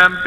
MP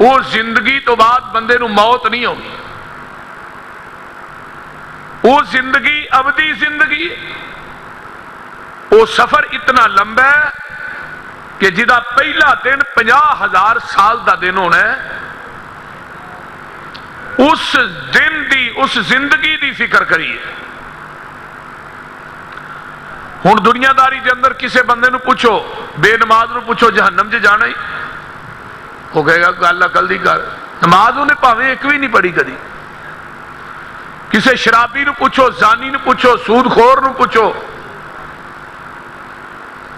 وہ زندگی تو بعد بندے نو موت نہیں ہوگی، وہ زندگی ابدی زندگی، وہ سفر اتنا لمبا ہے کہ جدا پہلا دن 50,000 سال دا دن ہونا ہے، اس دن دی اس زندگی دی فکر کریے۔ ہن دنیا داری دے اندر کسے بندے نو پوچھو، بے نماز نو پوچھو جہنم چ جانا ہی، وہ کہے گا گل عقل دی کر، نماز انہیں پاویں ایک بھی نہیں پڑھی کدی۔ کسے شرابی نو پوچھو، زانی نو پوچھو، سود خور نو پوچھو،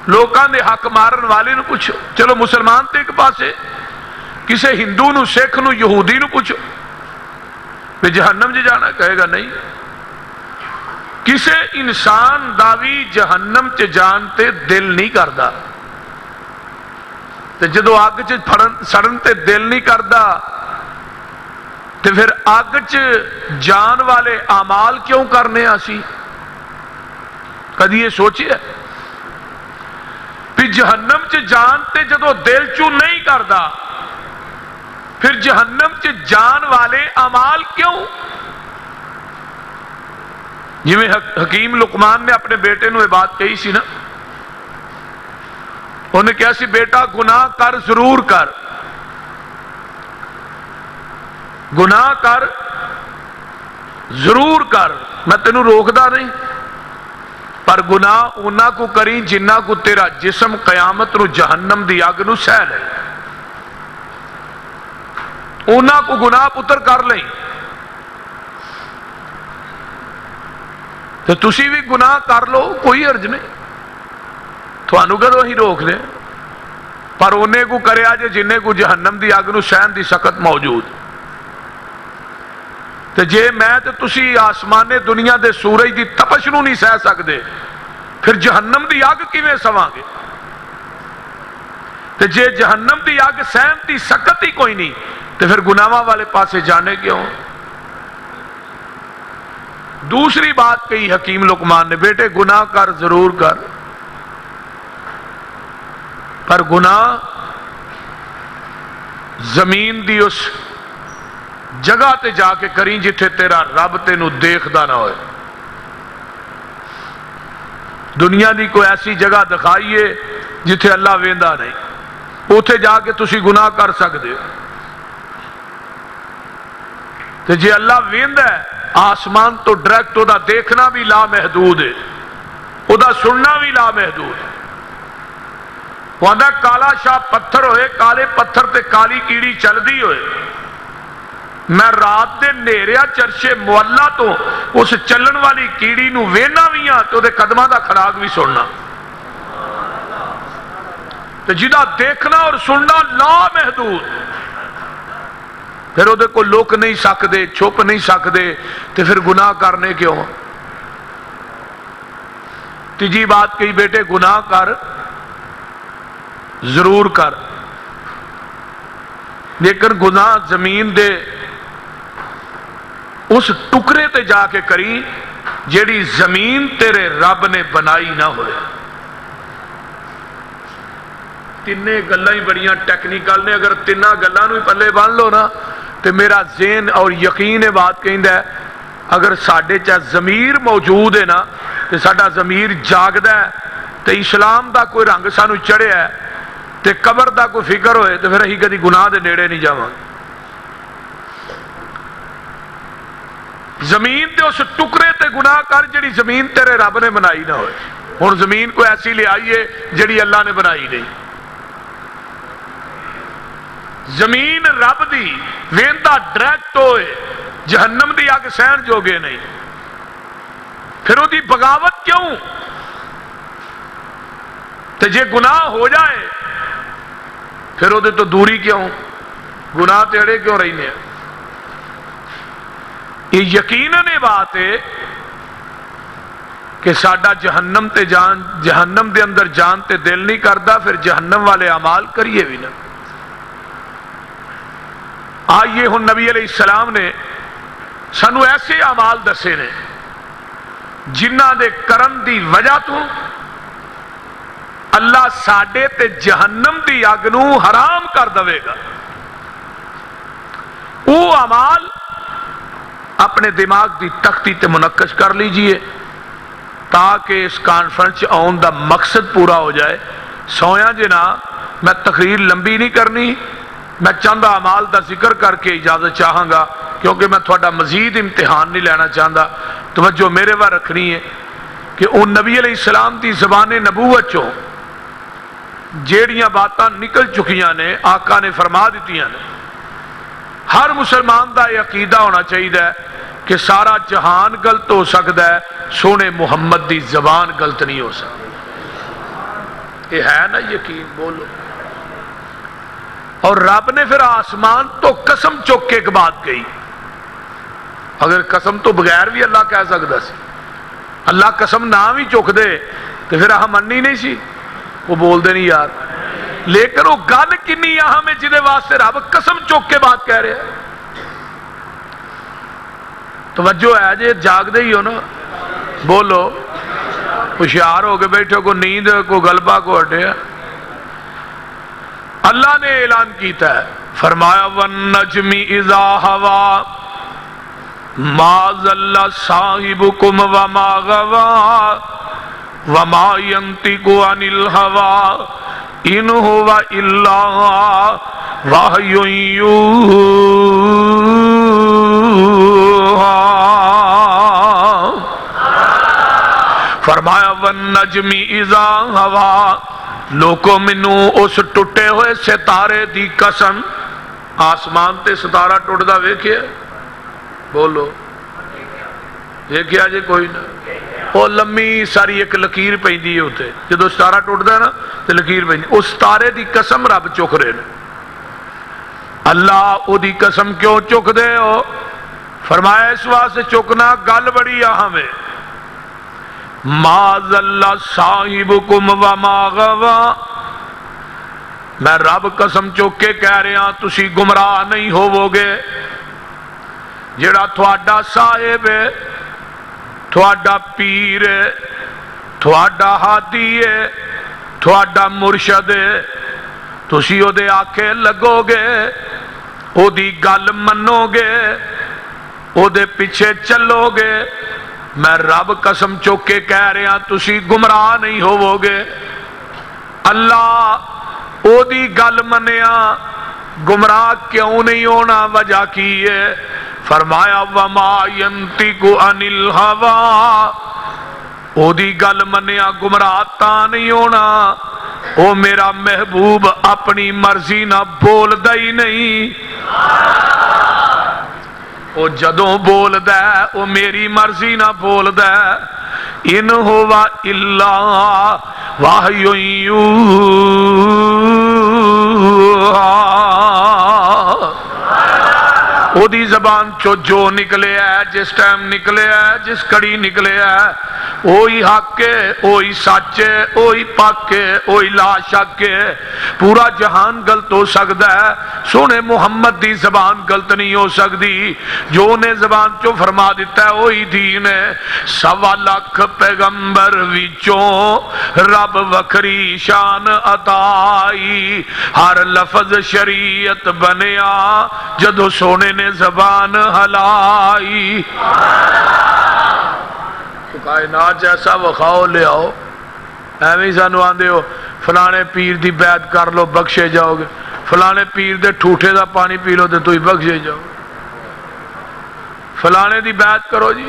لوکاں دے حق مارن والے نو پوچھو، چلو مسلمان تے ایک پاسے، کسے ہندو نو، سکھ نو، یہودی نو پوچھو کہ جہنم جی جانا، کہے گا نہیں۔ کسے انسان داوی جہنم چ جان تے دل نہیں کردا، تے جدو اگ چ سڑن تے دل نہیں کردا تے پھر اگ چ جان والے اعمال کیوں کرنے اسی؟ کدی یہ سوچیا بھی جہنم چ جان تے جدو دل چوں نہیں کردا پھر جہنم چ جان والے اعمال کیوں؟ جی میں حکیم لقمان نے اپنے بیٹے نو یہ بات کہی سی نا، انہیں کہا سی بیٹا گناہ کر ضرور کر، گناہ کر ضرور کر، میں تینوں روکدا نہیں، پر گناہ انہاں کو کری جنہ کو تیرا جسم قیامت نو جہنم دی اگ نو سہ لے، انہاں کو گناہ پتر کر لیں، تو تسی بھی گناہ کر لو، کوئی حرج نہیں، تھانوں کدوں ہی روک لیں، پر انہیں کو کرے آجے جنہیں کو جہنم دی اگ نو سہن دی سخت موجود۔ تو جے میں تے تسی آسمانے دنیا دے سورج دی تپش نو نہیں سہ سکدے، پھر جہنم دی اگ کیویں سواں گے؟ تو جے جہنم دی اگ سہن دی سخت ہی کوئی نہیں تو پھر گناہاں والے پاسے جانے کیوں؟ دوسری بات کہی حکیم لقمان نے، بیٹے گناہ کر ضرور کر، پر گناہ زمین دی اس جگہ تے جا کے کریں جتھے تیرا رب تینوں دیکھدا نہ ہوئے۔ دنیا دی کوئی ایسی جگہ دکھائیے جتھے اللہ ویندا نہیں، اوتھے جا کے تسی گناہ کر سکدے ہو۔ تو جے اللہ ویندا ہے آسمان تو ڈائریکٹ وہ دیکھنا بھی لامحدود ہے، وہ سننا بھی لامحدود ہے۔ وہ آندا کالا شاہ پتھر ہوئے، کالے پتھر تے کالی کیڑی چلدی ہوئے، میں رات دے نیریا چرشے مولا تو اس چلن والی کیڑی نو وینا بھی ہاں تو دے قدمہ دا کھڑاک بھی سننا۔ تو جدا دیکھنا اور سننا لامحدود، پھر وہ کو لوک نہیں سکتے، چھپ نہیں سکتے، تو پھر گناہ کرنے کیوں؟ تیجی بات کہی بیٹے گناہ کر ضرور کر، لیکن گناہ زمین دے اس ٹکرے تے جا کے کری جیڑی زمین تیرے رب نے بنائی نہ ہوئے۔ تینے گلاں ہی بڑیاں ٹیکنیکل نے، اگر تینہ گلاں نو ہی پلے بن لو نا تو میرا ذہن اور یقین بات کہندا ہے اگر ساڈے چا ضمیر موجود ہے نا تو ساڈا ضمیر جاگدا ہے، تو اسلام دا کوئی رنگ سانو چڑھیا ہے، تو قبر دا کوئی فکر ہوئے تو پھر اسی کدی گناہ دے نیڑے نہیں جاواں۔ زمین تے اس ٹکرے تے گناہ کر جڑی زمین تیرے رب نے بنائی نہ ہوئے۔ ہن زمین کو ایسی لے آئیے جڑی اللہ نے بنائی نہیں، زمین رب دی ویندا ڈائریکٹ ہوئے، جہنم دی اگ سہن جوگے نہیں، پھر وہ دی بغاوت کیوں؟ تے جے گناہ ہو جائے پھر وہ تو دوری کیوں؟ گناہ تے اڑے کیوں رہنے؟ یہ یقیناً یہ بات ہے کہ ساڈا جہنم تے جان، جہنم دے اندر جان تے دل نہیں کردا، پھر جہنم والے اعمال کریے بھی نہ۔ آئیے ہن نبی علیہ السلام نے سانو ایسے اعمال دسے نے جنہ دے کرن دی وجہ تو اللہ ساڈے تے جہنم دی اگ نو حرام کر دے گا۔ وہ اعمال اپنے دماغ دی تختی تے منقش کر لیجئے تاکہ اس کانفرنس آن دا مقصد پورا ہو جائے. سویا جنا میں تقریر لمبی نہیں کرنی، میں چند اعمال دا ذکر کر کے اجازت چاہاں گا کیونکہ میں تھوڑا مزید امتحان نہیں لینا چاہتا. توجہ میرے وہاں رکھنی ہے کہ ان نبی علیہ السلام دی زبان نبوت چوں جیڑیاں باتاں نکل چکیاں نے آقا نے فرما دیتیاں نے. ہر مسلمان دا یہ عقیدہ ہونا چاہیے کہ سارا جہان غلط ہو سکتا ہے، سونے محمد دی زبان غلط نہیں ہو سکتی. یہ ہے نا یقین؟ بولو. اور رب نے پھر آسمان تو قسم چک کے ایک بات کہی. اگر قسم تو بغیر بھی اللہ کہہ سکتا سی، اللہ قسم نہ بھی چک دے تو پھر اہم مننی نہیں سی، وہ بول دے نہیں یار. لیکن وہ گل کنی اہم ہے جہدے واسطے رب قسم چک کے بات کہہ رہے ہیں. توجہ ہے جی، جاگ دے ہی ہو نا؟ بولو. ہوشیار ہو کے بیٹھو، کو نیند کو غلبہ کو ہٹے. اللہ نے اعلان کیتا ہے، فرمایا وَالنَّجْمِ إِذَا هَوَى مَا ضَلَّ صَاحِبُكُمْ وَمَا غَوَى وَمَا يَنطِقُ عَنِ الْهَوَى إِنْ هُوَ إِلَّا وَحْيٌ يُوحَىٰ. فرمایا وَالنَّجْمِ إِذَا هَوَى، لوکو منو اس ٹوٹے ہوئے ستارے دی قسم. آسمان تے ستارہ ٹوٹدا ویکھیا؟ بولو. ویکھیا جے کوئی نہ؟ وہ لمبی ساری ایک لکیر پیندی ہے اوتے، جدوں ستارہ ٹوٹدا ہے نا تے لکیر پیندی. اس ستارے دی قسم رب چک رہے نے. اللہ او دی قسم کیوں چک دے ہو؟ فرمایا اس واسطے چکنا گل بڑی اہم ہے. ما ضل صاحبکم وما غوا، میں رب قسم چک کے کہہ رہا تسی گمراہ نہیں ہوو گے. جڑا تھوڑا صاحب ہے، تھوڑا پیر ہے، تھوڑا ہادی ہے، تھوڑا مرشد ہے، تسی او دے آکھے لگو گے، او دی گل منو گے، او دے پیچھے چلو گے. میں رب قسم چک کے کہہ رہا تسی گمراہ نہیں ہوو گے. اللہ او دی گل منیا، گمراہ کیوں نہیں ہونا؟ وجہ کی ہے؟ فرمایا وما ينطق عن الهوى، او دی گل منیا گمراہ تا نہیں ہونا. او میرا محبوب اپنی مرضی نہ بولدا ہی نہیں. او جدوں بولدا ہے او میری مرضی نہ بولدا ہے. ان ہوا الا وحی او دی زبان چو جو نکلے ہے، جس ٹائم نکلے ہے، جس کڑی نکلے ہے، اوہی حق ہے، اوہی سچ ہے، اوہی پاک ہے، اوہی لا شک ہے. پورا جہان غلط ہو سکتا ہے، سونے محمد دی زبان غلط نہیں ہو سکتی. جو انہیں زبان چو فرما دیتا ہے وہی دین ہے. 1.25 لاکھ پیغمبر وچوں رب وکری شان عطائی، ہر لفظ شریعت بنیا جدو سونے نے زبان ہلائی. کائنات جیسا وخاؤ لے آؤ. ایویں سانو آندے ہو فلانے پیر دی بیعت کر لو بخشے جاؤ گے، فلانے پیر دے ٹھوٹے دا پانی پی لو تے تسی بخشے جاؤ. فلانے دی بیعت کرو جی،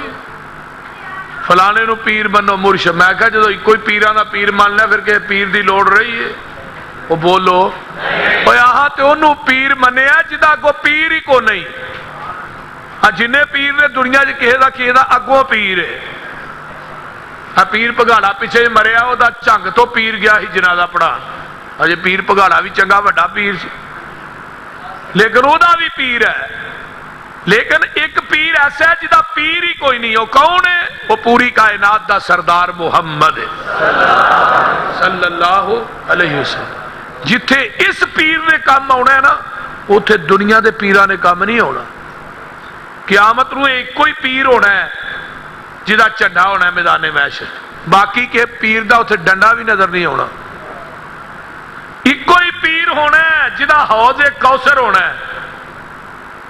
فلانے نو پیر بنو مرشد. میں کہا جدو کوئی پیران دا پیر مان لے پھر کہ پیر دی لوڑ رہی ہے؟ وہ بولو. اور یہاں تے انہوں پیر منیا جدا کو پیر ہی کو نہیں. جنہیں پیر نے دنیا جی کہے دا اگوں پیر ہے. پیر پگاڑا پیچھے مریا وہ دا چنگ تو پیر گیا ہی جنازہ پڑھا. اجے پیر پگاڑا بھی چنگا وڈا پیر سی، لیکن وہ دا بھی پیر ہے. لیکن ایک پیر ایسا ہے جدا پیر ہی کوئی نہیں. وہ کون ہے؟ وہ پوری کائنات دا سردار محمد ہے صلی اللہ علیہ وسلم. جتھے اس پیر نے کام آنا ہے نا اتھے دنیا دے پیران نے کام نہیں ہونا. قیامت نو ایک کوئی پیر ہونا ہے جدا چنڈا ہونا ہے میدان محشر. باقی کے پیر دا اتھے ڈنڈا بھی نظر نہیں ہونا. ایک کوئی پیر ہونا ہے جدا حوض کوثر ہونا ہے.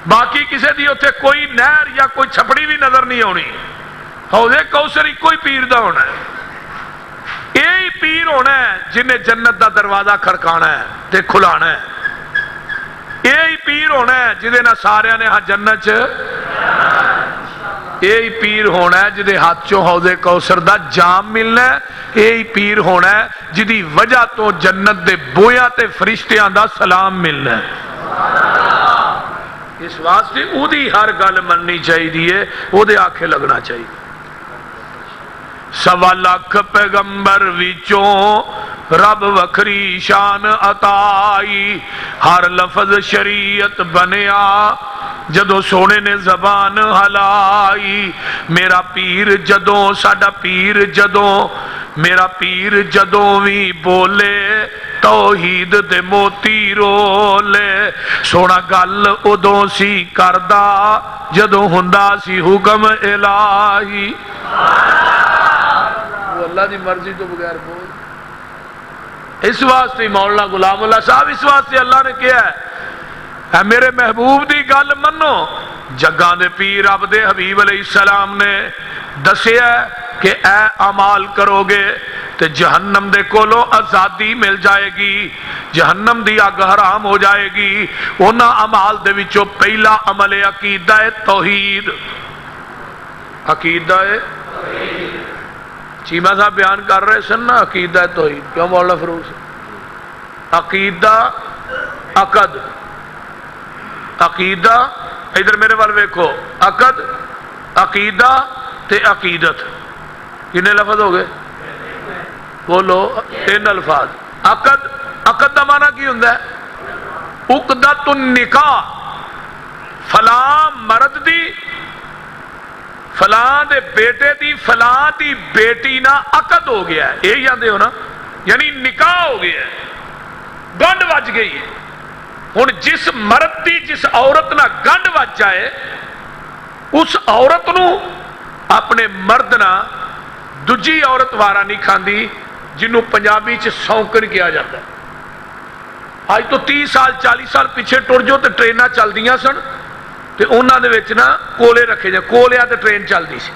باقی کسی دی اتنے کوئی نہر یا کوئی چھپڑی بھی نظر نہیں آنی. حوض کوثر ایک کوئی پیر دا ہونا ہے. یہی پیر ہونا ہے جنہیں جنت دا دروازہ کھڑکانا ہے تے کھلانا ہے. یہی پیر ہونا ہے جہدے نہ سارے نے ہاں جنت یہی پیر ہونا ہے جدے ہاتھ چوں حوض کوثر دا جام ملنا ہے. یہی پیر ہونا ہے جدی وجہ تو جنت دے بویاں تے فرشتیاں دا سلام ملنا ہے. اس واسطے او دی ہر گل مننی چاہیے، او دے آنکھیں لگنا چاہیے. 1.25 لاکھ پیغمبر وچوں رب وکھری شان عطائی، ہر لفظ شریعت بنیا جدوں سونے نے زبان ہلائی. میرا پیر جدوں ساڈا پیر جدوں میرا پیر جدوں وی بولے توحید دے موتی رولے. سونا گل ادوں سی کردا جدوں ہوندا سی حکم الہی. اللہ دی مرضی تو بغیر بول. اس واسطے مولانا غلام اللہ صاحب اس واسطے اللہ نے کیا ہے اے میرے محبوب دی گل منو. جگاں دے پیر رب دے حبیب علیہ السلام نے دسیا کہ اے اعمال کرو گے تے جہنم دے کولوں آزادی مل جائے گی، جہنم دی اگ حرام ہو جائے گی. انہاں اعمال دے وچوں پہلا عمل عقیدہ توحید. عقیدہ چیمہ صاحب بیان کر رہے سن نا عقیدہ توحید. کیوں مولانا فروز؟ عقیدہ عقد. عقیدہ ادھر میرے وال ویکھو، عقد عقیدہ تے عقیدت کتنے لفظ ہو گئے؟ بولو 3 الفاظ. عقد عقد دا معنی کی ہوندا ہے؟ عقدۃ النکاح. فلاں مرد دی فلاں دے بیٹے دی فلاں دی بیٹی نا عقد ہو گیا ہے. یہی آندے ہو نا، یعنی نکاح ہو گیا ہے، گنڈ وج گئی ہے. ہن جس مرد دی جس عورت نہ گنڈ وج جائے اس عورت نو اپنے مرد نہ دوجی عورت وارا نہیں کھاندی، جنہوں پنجابی چ سونکن کیا جاتا ہے. آج تو 30 سال 40 سال پیچھے ٹر جو تے ٹریناں چل دیاں سن تے انہاں دے وچ نا کولے رکھے جائے. کولیا تے ٹرین چلدی سی.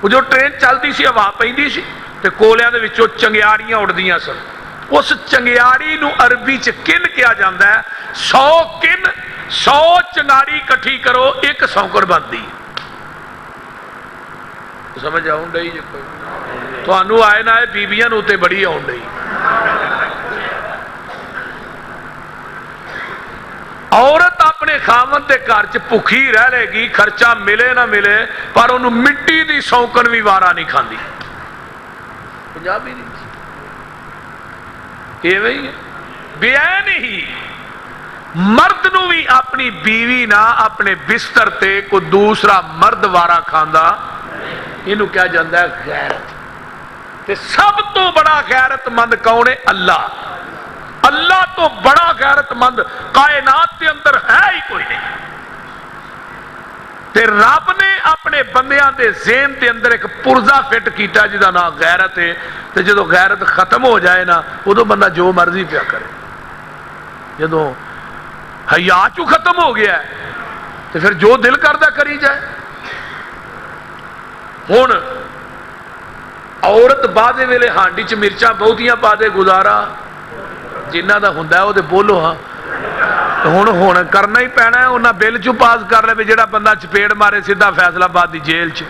وہ جو ٹرین چلدی سی ہوا پیندی سی تے کولیاں دے وچوں چنگیاڑیاں اڑدیاں سن. اس چنگیاڑی نو عربی چ کن کیا جاندا ہے؟ 100 کن 100 چنگاڑی کٹھی کرو ایک سونکڑ بنتی. سمجھ آؤں ڈئی جی کوئی تھانوں آئے نہ آئے بیبیاں نو تے بڑی آؤں ڈئی. عورت اپنے خامن دے گھر چ بھوکھی رہ لے گی، خرچہ ملے نہ ملے، پر انہوں مٹی دی سونکن بھی وارا نہیں کھاندی. پنجابی نہیں یہ وہی ہے بے نہیں. مرد نو بھی اپنی بیوی نہ اپنے بستر تے کوئی دوسرا مرد وارا کھاندا انہوں کیا جاندہ ہے غیرت. تے سب تو بڑا غیرت مند کون ہے؟ اللہ. اللہ تو بڑا غیرت مند کائنات کے اندر ہے ہی کوئی نہیں. تے رب نے اپنے بندیاں دے ذہن دے اندر ایک پرزا فٹ کیتا جدا نام غیرت ہے. تے جدو غیرت ختم ہو جائے نا ادو بندہ جو مرضی پیا کرے. جدو حیا چو ختم ہو گیا ہے تو پھر جو دل کردہ کری جائے. ہن عورت بعد ویلے ہانڈی چ مرچاں بہتیاں پا دے گزارا جنہ دا ہوندا ہے وہ تے بولو ہاں. ہن کرنا ہی پینا ہے. انہاں بل چ پاس کر لے جڑا بندہ چپیڑ مارے سیدھا فیصلہ آباد دی جیل چ.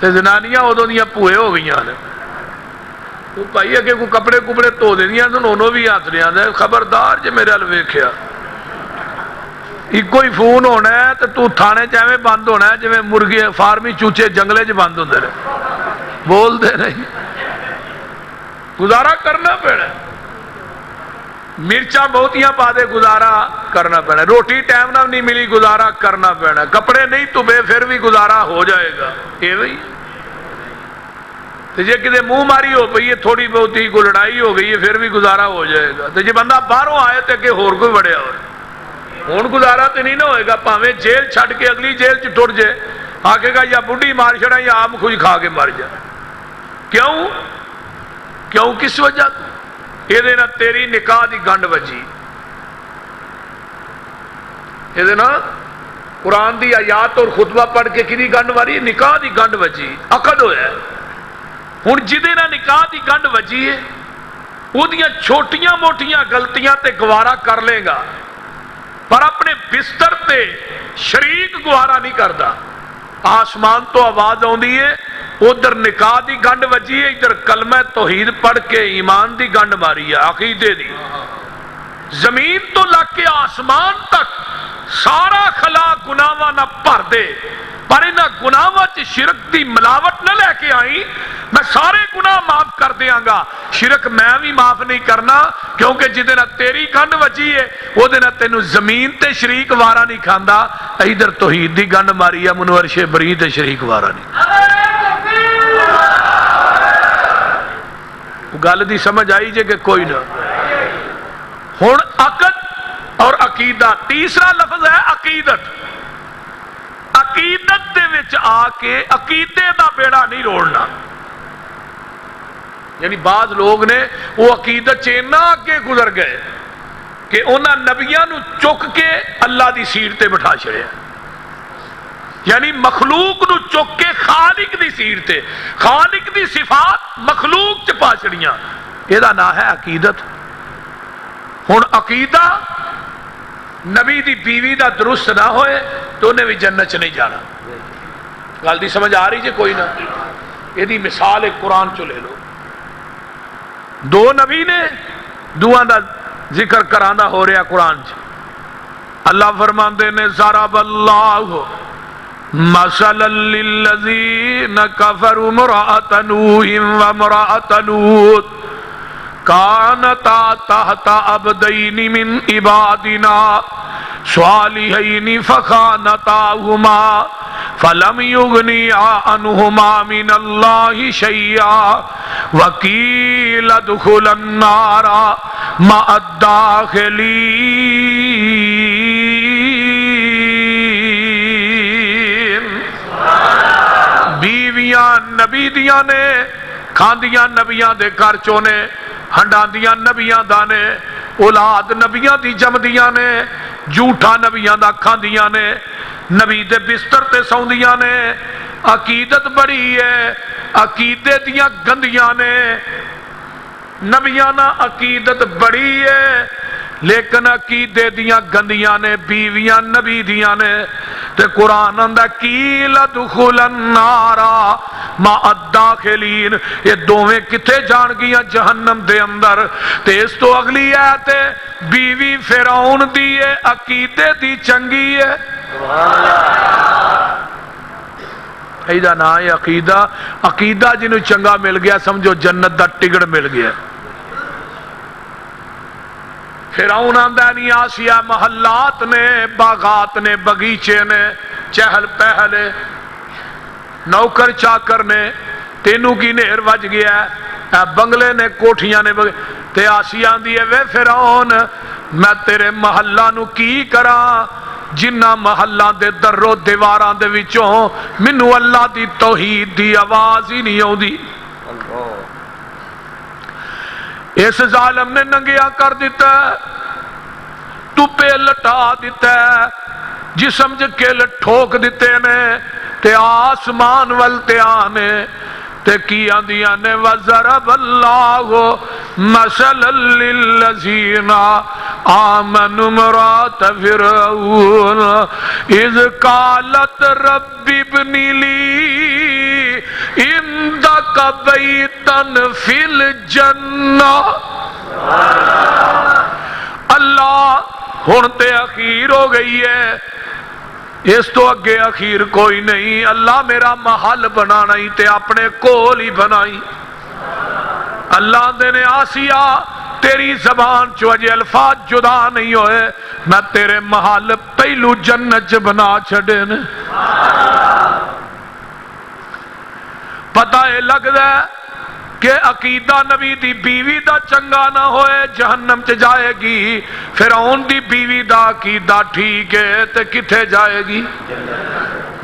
تے زنانیاں ادوں دیاں پوئے ہو گئی نے. وہ بھائی اگے کوئی کپڑے کپڑے دھو دینیاں سن انہوں بھی ہاتھ نہیں آتا. خبردار جے میرے ال ویکھیا ایک ہی فون ہونا ہے تو تو تھانے چاہے بند ہونا ہے جویں مرغی فارمی چوچے جنگلے چ بند ہوندے نے. بول دے نہیں گزارا کرنا پینا. مرچاں بہتیاں پا دے گزارا کرنا پینا. روٹی ٹائم نہ نہیں ملی گزارا کرنا پینا. کپڑے نہیں تبے پھر بھی گزارا ہو جائے گا. یہ وہی جی کدے منہ ماری ہو پئی ہے تھوڑی بہت ہی کوئی لڑائی ہو گئی ہے پھر بھی گزارا ہو جائے گا. تو جی بندہ باہروں آئے تو کہ ہور کوئی بڑھیا ہو ہوں گزارا تو نہیں نہ ہوئے گا. پاویں جیل چھڈ کے اگلی جیل چ ٹر جائے آکے گا یا بڈھی مار چھڑا یا آم کچھ کھا کے مر جائے. کیوں کیوں کس وجہ یہ تیری نکاح دی گنڈ وجی. یہ نا قرآن دی آیات اور خطبہ پڑھ کے کدی گنڈ ماری؟ نکاح دی گنڈ وجی، عقد ہویا ہے۔ ہن جدے نہ نکاح دی گنڈ وجی ہے وہ دیاں چھوٹیاں موٹیاں غلطیاں تے گوارا کر لے گا، پر اپنے بستر تے شریک گوارا نہیں کردا۔ آسمان تو آواز آندی ہے، ادھر نکاح دی گنڈ وجی ہے، ادھر کلمہ توحید پڑھ کے ایمان دی گنڈ ماری ہے، عقیدے دی۔ زمین تو لگ کے آسمان تک سارا خلا گناہاں نہ بھر دے، پر انہاں گناہاں چ شرک دی ملاوٹ نہ لے کے آئی، میں سارے گناہ معاف کر دیاں گا، شرک میں بھی معاف نہیں کرنا، کیونکہ جدے نہ تیری گنڈ وجی ہے وہ دے نہ تینوں زمین تے شریک وارا نہیں کھاندا، ادھر توحید دی گنڈ ماری ہے، منور شبری تے شریک وارا نہیں۔ گل دی سمجھ آئی جے کہ کوئی نہ؟ ہن عقد اور عقیدہ، تیسرا لفظ ہے عقیدت۔ عقیدت دے وچ آ کے عقیدے دا بیڑا نہیں روڑنا، یعنی بعض لوگ نے وہ عقیدت چینا کے گزر گئے کہ انہاں نبیاں نو چک کے اللہ دی سیٹ تے بٹھا چھڑیا، یعنی مخلوق نو چک کے خالق دی سیٹ تے، خالق دی صفات مخلوق چ پا چھڑیاں، یہ دا نام ہے عقیدت۔ ہن عقیدہ نبی دی بیوی دا درست نہ ہوئے تو انہیں بھی جنت چ نہیں جانا۔ گل دی سمجھ آ رہی جے کوئی نہ؟ یہ دی مثال ایک قرآن چو لے لو، دو نبی نے دوہاں دا ذکر کراندا ہو رہا قرآن چ۔ اللہ فرماندے نے ضرب اللہ مثلا للذین کفروا امرأۃ نوح وامرأۃ لوط كانتا تحت عبدين من عبادنا صالحين فخانتاهما فلم يغنيا عنهما من الله شيئا وقيل ادخلا النار مع الداخلين۔ بیویاں نبی دیاں نے، کھاندیاں نبیاں دے گھر چوں نے، ہنڈاندیاں نبیاں دا نے، اولاد نبیاں دی جمدیاں نے، جھوٹا نبیاں دا کھاندیاں نے، نبی دے بستر تے سوندیاں نے۔ عقیدت بڑی ہے، عقیدے دیاں گندیاں نے، نبیاں نا عقیدت بڑی ہے لیکن عقیدے دیاں گندیاں نے، بیویاں نبی دیاں نے۔ تے قرآن اندہ قیل ادخل النار مع الداخلین، یہ دوویں کتے جان گیاں جہنم دے اندر۔ تے اس تو اگلی آیت ہے بیوی فرعون دی ہے، عقیدے دی چنگی ہے۔ ایدہ نا ہے عقیدہ، عقیدہ جنہوں چنگا مل گیا سمجھو جنت دا ٹکڑ مل گیا۔ فرعون آندہ نہیں، آسیہ محلات نے، باغات نے، بغیچے نے، چہل پہل نوکر چاکر نے، تینوں کی نہر وج گیا ہے، بنگلے نے، کوٹھیاں نے، تے آسیہ آندھی ہے وے فرعون میں تیرے محلہ نو کی کراں جنہ محلہ دے درو دیواراں دے وچوں منو اللہ دی توحید دی آواز ہی نہیں ہوں دی۔ اس ظالم نے ننگیا کر دیتا ہے، تو پہ لٹا دیتا ہے، جسم کے ٹھوک دیتے نے، تے آسمان والتے آنے تے کیا دیا نے وَضَرَبَ اللَّهُ مَثَلًا لِلَّذِينَ آمَنُوا امْرَأَتَ فِرْعَوْنَ إِذْ قَالَتْ رَبِّ ابْنِ لِي عِندَكَ بَيْتًا فِي الْجَنَّةِ۔ اللہ ہن تے اخیر ہو گئی ہے، اس تو اگے اخیر کوئی نہیں، اللہ میرا محل بنانا ہی تے اپنے کول ہی بنائی۔ اللہ دے نے آسیہ تیری زبان چو اجے الفاظ جدا نہیں ہوئے، میں تیرے محل پہلو جنت بنا چھڑے نے۔ پتہ ہے لگ دے کہ عقیدہ نبی دی بیوی دا چنگا نہ ہوئے جہنم چ جائے گی، فرعون دی بیوی دا عقیدہ ٹھیک ہے تے کتھے جائے گی؟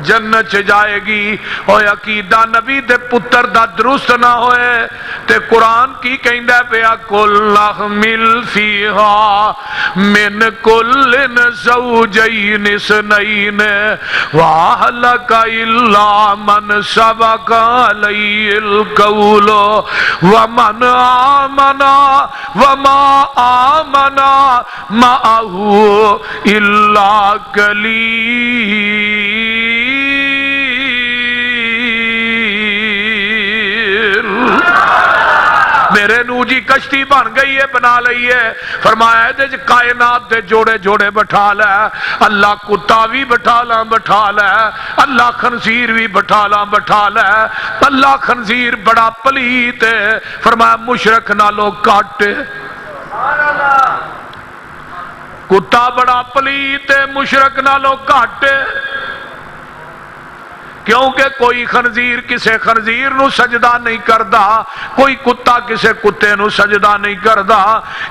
جنت چ جائے گی۔ اوے عقیدہ نبی دے پتر دا درست نہ ہوئے تے قرآن کی کہندا پیا کل نحمل فیہا من کل زوجین اثنین واہلک الا من سبق علیہ القول ومن آمن وما آمن معه الا قلیل۔ میرے نو جی کشتی بن گئی ہے، بنا لئی ہے، فرمایا ہے کائنات دے جوڑے جوڑے بٹھا لے، اللہ کتا بھی بٹھا لے، اللہ خنزیر بھی بٹھا لے، اللہ خنزیر بڑا پلیت ہے، فرمایا مشرک نالو کاٹے، کتا بڑا پلیت ہے مشرک نالو کاٹے، کیونکہ کوئی خنزیر کسے خنزیر نو سجدہ نہیں کردا، کوئی کتا کسے کتے نو سجدہ نہیں کردا،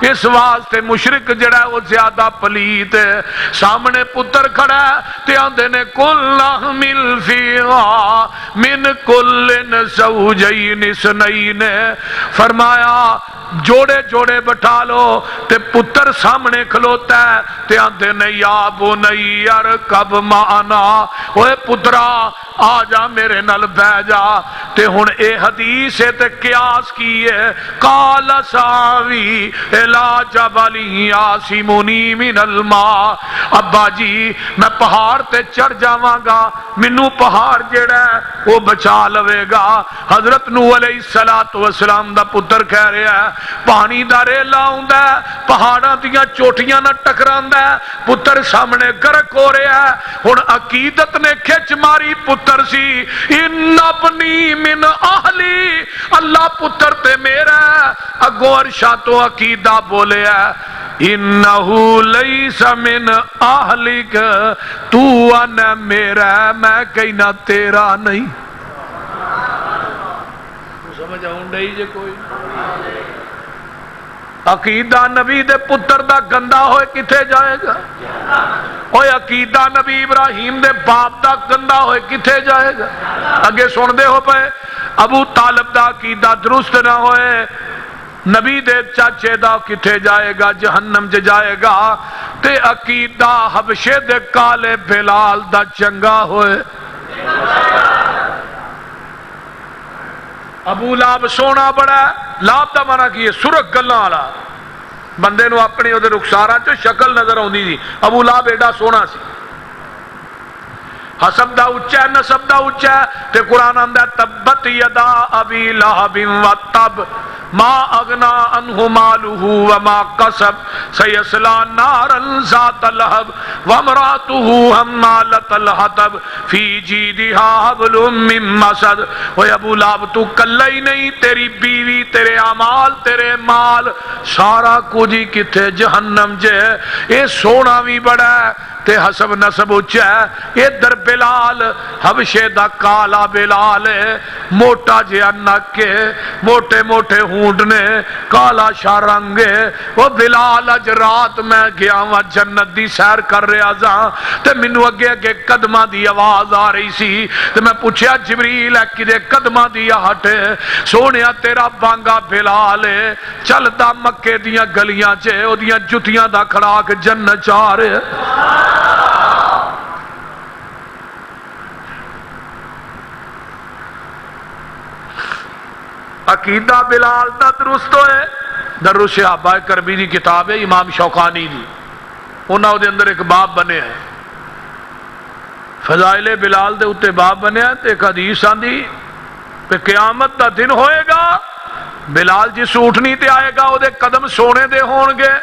اس واسطے مشرک جڑا ہے وہ زیادہ پلیت ہے۔ سامنے پتر کھڑا ہے تے آندے نے کل نحمل فیہا من کل زوجین اثنین، فرمایا جوڑے جوڑے بٹھا لو، تے پتر سامنے کھلوتا ہے تے آندے نے یا بنی ارکب معنا، اوے پترا آ جا میرے نال بہ جا، تے ہن اے حدیث ہے تے قیاس کی ہے، قال ساوی الی جبل یاسمنی من الماء، ابا جی میں پہاڑ تے چڑھ جاواں گا، مینوں پہاڑ جڑا ہے وہ بچا لوے گا۔ حضرت نوح علیہ السلام دا پتر کہہ رہا ہے پانی دا ریلا ہوندا ہے، پہاڑاں دیاں چوٹیاں نہ ٹکراندا ہے، پتر سامنے غرق ہو رہا ہے، ہن عقیدت نے کھچ ماری، پتر سی ان ابنی من اہلی، اللہ پتر تے میرا ہے، اگوں عرشاں تو عقیدہ بولے ہے انہو لیس من اہلک، تو ان میرا ہے میں کہنا تیرا نہیں۔ سمجھ آؤں ڈئی جے کوئی عقیدہ نبی دے پتر دا گندا ہوئے کتے جائے گا؟ اوے عقیدہ نبی ابراہیم دے باپ دا گندا ہوئے کتے جائے گا؟ اگے سن دے ہو پے ابو طالب دا عقیدہ درست نہ ہوئے نبی دے چاچے دا کتے جائے گا؟ جہنم چ جائے گا۔ تے عقیدہ حبشے دے کالے بلال دا چنگا ہوئے، ابو لاب سونا بڑا، لاب دا مانا کی ہے سرخ گلاں والا، بندے نو اپنے او دے رخساراں چ شکل نظر آوندی سی، ابو لاب ایڈا سونا سی، حسب دا اچا ہے، نسب دا اچا ہے، تے قرآن آندا تبت یدا ابی لہب وتب ما اغنا عنہ مالہ وما کسب سیصلی نارا ذات لہب وامرأتہ حمالۃ الحطب فی جیدہا حبل من مسد۔ اوے ابو لہب تو کلا ہی نہیں، تیری بیوی، تیرے اعمال، تیرے مال، سارا کچھ ہی کتے جہنم جے، اے سونا بھی بڑا ہے تے حسب نسب اچا ہے۔ ادھر بلال حبشے دا کالا بلال ہے، موٹا جیا نک ہے، موٹے موٹے ہونٹ نے، کالا شاہ رنگ ہے، وہ بلال اج رات میں گیا ہوا جنت دی سیر کر رہا تھا تے مینوں اگے اگے قدماں دی آواز آ رہی سی تے میں پوچھیا جبریل ہے کدے قدماں دی ہٹ، سونیا تیرا بانگا بلال ہے، چلدا مکے دیاں گلیاں چ او دیاں جتیاں دا کھڑاک جنت چ آ رہے۔ عقیدہ بلال دا درست ہوئے، در الصحابہ کربی دی کتاب ہے امام شوکانی دی، انہاں دے اندر ایک باب بنے ہیں، فضائل بلال دے اتے باب بنے ہیں، ایک حدیث آندی کہ قیامت دا دن ہوئے گا، بلال جس اٹھنی تے آئے گا او دے قدم سونے دے ہون گے،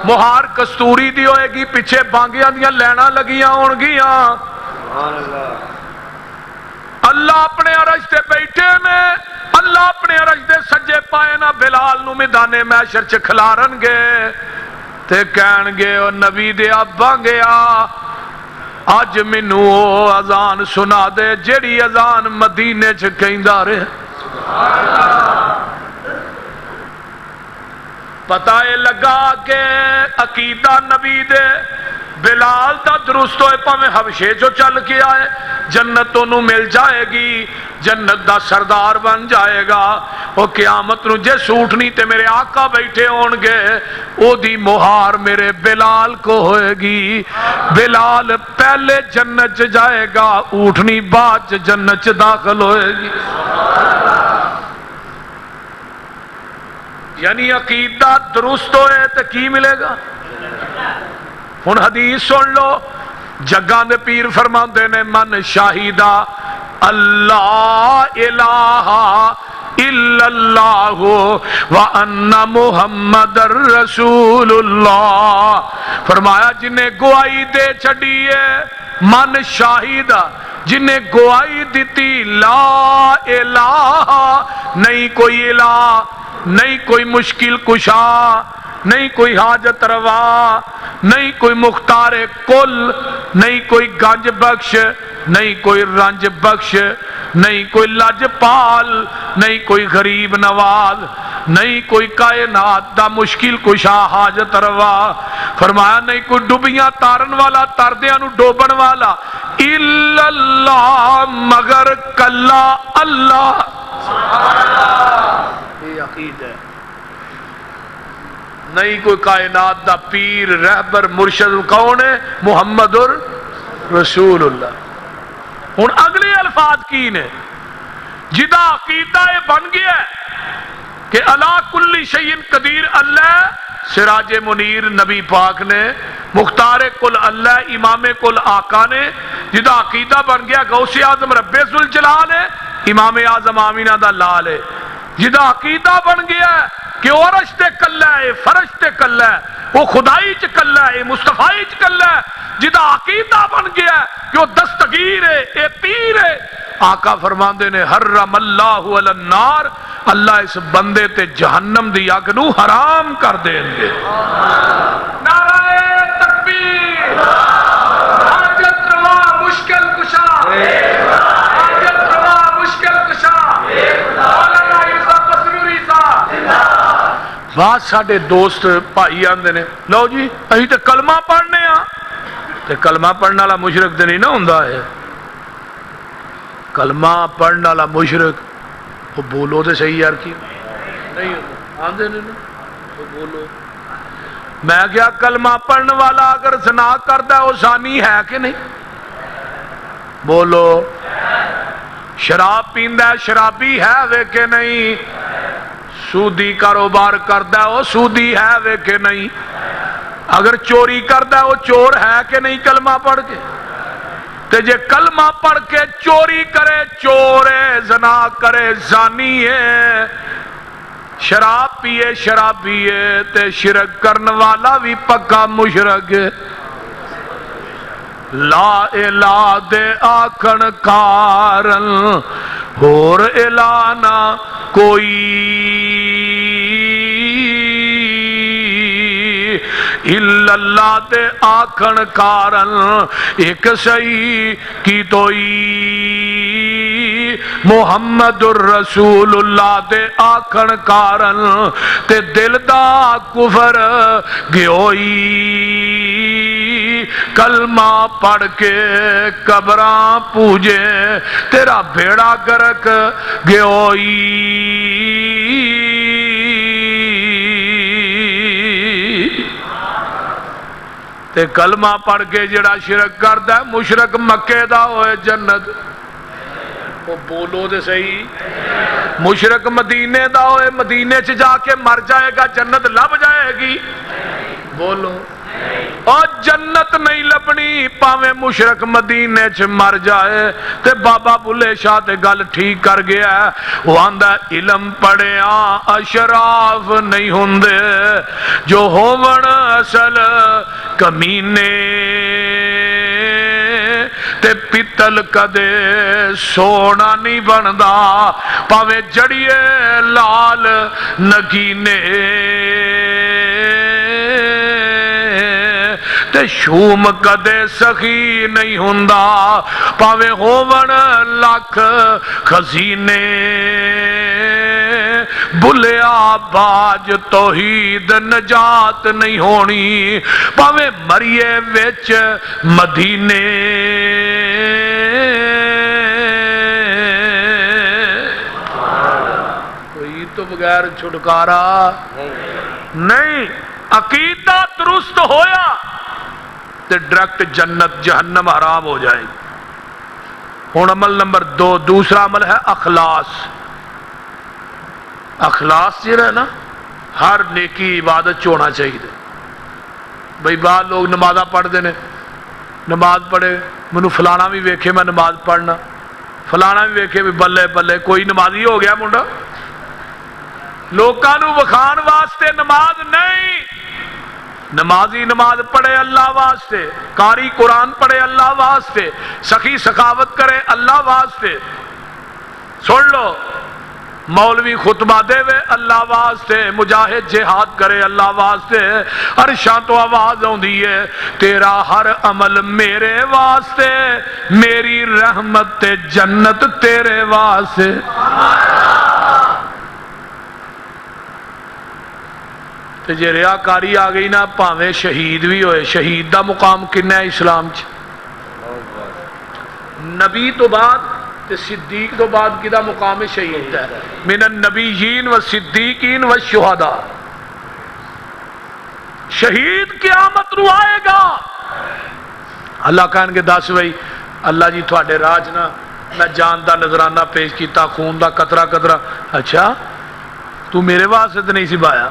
مہار کستوری دی ہوئے گی، پیچھے بانگیاں دیاں لینا لگیاں ہون گیاں، اللہ اپنے عرش تے بیٹھے میں، اللہ اپنے عرش دے سجے پائے نہ بلال نو میدانے محشر چ کھلارن گے تے کہن گے او نبی دے ابا گیا اج مینوں او اذان سنا دے جیڑی اذان مدینے چ کہندا رہے۔ پتہ اے لگا کہ عقیدہ نبی دے بلال دا درست ہوئے پاویں حبشے جو چل کے آئے جنت انہوں مل جائے گی، جنت دا سردار بن جائے گا۔ وہ قیامت نو جے سوٹنی تے میرے آقا بیٹھے ہون گے او دی مہار میرے بلال کو ہوئے گی۔ بلال پہلے جنت جائے گا، اونٹنی بعد جنت داخل ہوئے گی۔ یعنی عقیدہ درست ہوئے تو کی ملے گا؟ ہن حدیث سن لو، جگاں دے پیر فرماندے نے من شاہدہ اللہ الہ الا اللہ وان محمد رسول اللہ، فرمایا جنہیں گواہی دے چھڑیے من شاہدہ، جنہیں گواہی دیتی لا الہ، نہیں کوئی الہ، نہیں کوئی مشکل کشا، نہیں کوئی حاجت روا، نہیں کوئی مختار کل، نہیں کوئی گنج بخش، نہیں کوئی رنج بخش، نہیں کوئی لج پال، نہیں کوئی غریب نواز، نہیں کوئی کائنات دا مشکل کشا حاجت روا، فرمایا نہیں کوئی ڈبیاں تارن والا تردیاں نو ڈوبن والا، الا اللہ مگر کلا اللہ۔ یہ عقید ہے، نہیں کوئی کائنات دا پیر رہبر مرشد کون ہے؟ محمد رسول اللہ۔ ہن اگلے الفاظ کی نے جدا عقیدہ یہ بن گیا ہے کہ اللہ کل شیء قدیر اللہ سراج منیر نبی پاک نے، مختار کل اللہ امام کل آقا نے، جدا عقیدہ بن گیا غوث اعظم رب ذوالجلال ہے، امام اعظم آمینہ دا لال ہے، جدا عقیدہ بن گیا ہے کہ وہ عرش تے کلہ ہے، فرش تے کلہ ہے، وہ خدائی چ کلہ ہے، مصطفائی چ کلہ ہے، جدا عقیدہ بن گیا ہے کہ وہ دستگیر ہے، اے پیر ہے۔ آقا فرماندے نے حرم اللہ علی النار، اللہ اس بندے تے جہنم دی اگ نو حرام کر دیں گے۔ نعرہ تکبیر، حاجت روا مشکل کشا، حاجت روا مشکل کشا، مولانا یوسف بسروری صاحب۔ بات ساڈے دوست بھائی آندے نے لو جی اسی تے کلمہ پڑھنے ہاں، تے کلمہ پڑھنے والا مشرک تے نہیں نہ ہوندا ہے، کلمہ پڑھنے والا مشرک وہ بولو تے صحیح یار کی نہیں آندے نے وہ بولو۔ میں کیا کلمہ پڑھنے والا اگر زنا کردا ہے وہ زانی ہے کہ نہیں؟ بولو۔ شراب پیندا ہے شرابی ہے وے کہ نہیں؟ سودی کاروبار کردا ہے وہ سودی ہے وے کہ نہیں؟ اگر چوری کردا ہے وہ چور ہے کہ نہیں کلمہ پڑھ کے؟ تے جے کلمہ پڑھ کے چوری کرے چور ہے، زنا کرے زانی ہے، شراب پیے شرابی ہے، تے شرک کرن والا بھی پکا مشرک ہے۔ لا الہ دے آکھن کارن ہور الہ نہ کوئی، الا اللہ دے آکھن کارن ایک صحیح کی توئی، محمد الرسول اللہ دے آکھن کارن تے دل دا کفر گیوئی، کلمہ پڑھ کے قبراں پوجے تیرا بیڑا گرک گیوئی۔ تے کلمہ پڑھ کے جڑا شرک کردا ہے مشرک مکے دا ہوئے جنت، وہ بولو دے صحیح، مشرک مدینے دا ہوئے مدینے چ جا کے مر جائے گا جنت لب جائے گی؟ بولو۔ اور جنت نہیں لبنی پاویں مشرک مدینے چ مر جائے۔ تے بابا بلے شاہ تے گل ٹھیک کر گیا ہے، وہ آندا علم پڑھیا اشراف نہیں ہوندے، جو ہون اصل کمینے، تے پتل کدے سونا نہیں بندا پاویں جڑیے لال نگینے، تے شوم کدے سخی نہیں ہوندا پاویں ہون لاکھ خزینے، بھلیا باج توحید نجات نہیں ہونی پاویں مریے وچ مدینے کوئی تو بغیر چھٹکارا نہیں عقیدہ درست ہویا تے ڈائریکٹ جنت جہنم حرام ہو جائے گی۔ ہن عمل نمبر 2 دوسرا عمل ہے اخلاص۔ اخلاص جو ہے نا ہر نیکی عبادت ہونا چاہیے۔ بھئی بعض لوگ نماز پڑھتے ہیں، نماز پڑھے مینوں فلانا بھی ویکھے میں نماز پڑھنا، فلانا بھی ویکھے بھی بلے بلے کوئی نمازی ہو گیا منڈا۔ لوکاں نوں وکھان واسطے نماز نہیں، نمازی نماز پڑھے اللہ واسطے، قاری قرآن پڑھے اللہ واسطے، سخی سخاوت کرے اللہ واسطے۔ سن لو، مولوی خطبہ دے وے اللہ واسطے، مجاہد جہاد کرے اللہ واسطے، عرشاں تو آواز ہوندی ہے تیرا ہر عمل میرے واسطے، میری رحمت تے جنت تیرے واسطے۔ تے جے ریاکاری آ گئی نا پاویں شہید بھی ہوئے، شہید دا مقام کنا ہے اسلام چ؟ نبی تو بعد تے صدیق تو بعد کدا مقام شہید ہے؟ من النبیین والصدیقین والشہداء۔ شہید قیامت نو آئے گا، اللہ کہن گے دس بھائی اللہ جی تھوڑے راج نا میں جان دا نظرانہ پیش کیتا، خون دا قطرہ قطرہ، اچھا تو میرے واسطے تو نہیں سی بایا؟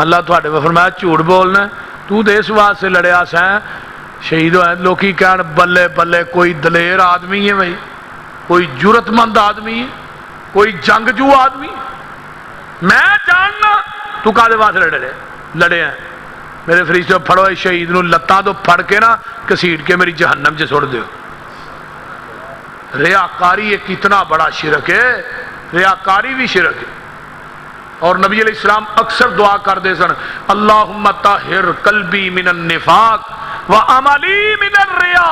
اللہ تھوڑے کو فرمایا جھوٹ بولنا، تو دے اس واسطے لڑیا سیں شہید ہوئے۔ لوکی کہن بلے بلے کوئی دلیر آدمی ہے بھائی، کوئی جرت مند آدمی ہے، کوئی جنگجو آدمی ہے۔ میں جاننا تو کہا دے واسطے لڑے ہیں؟ میرے فرشتے پھڑو اس شہید نو لتاں تو پھڑ کے نا کسیٹ کے میری جہنم سے چھوڑ دیو۔ ریاکاری ایک اتنا بڑا شرک ہے، ریاکاری بھی شرک ہے۔ اور نبی علیہ السلام اکثر دعا کر دے سن اللہم طہر قلبی من النفاق وعملی من الریا،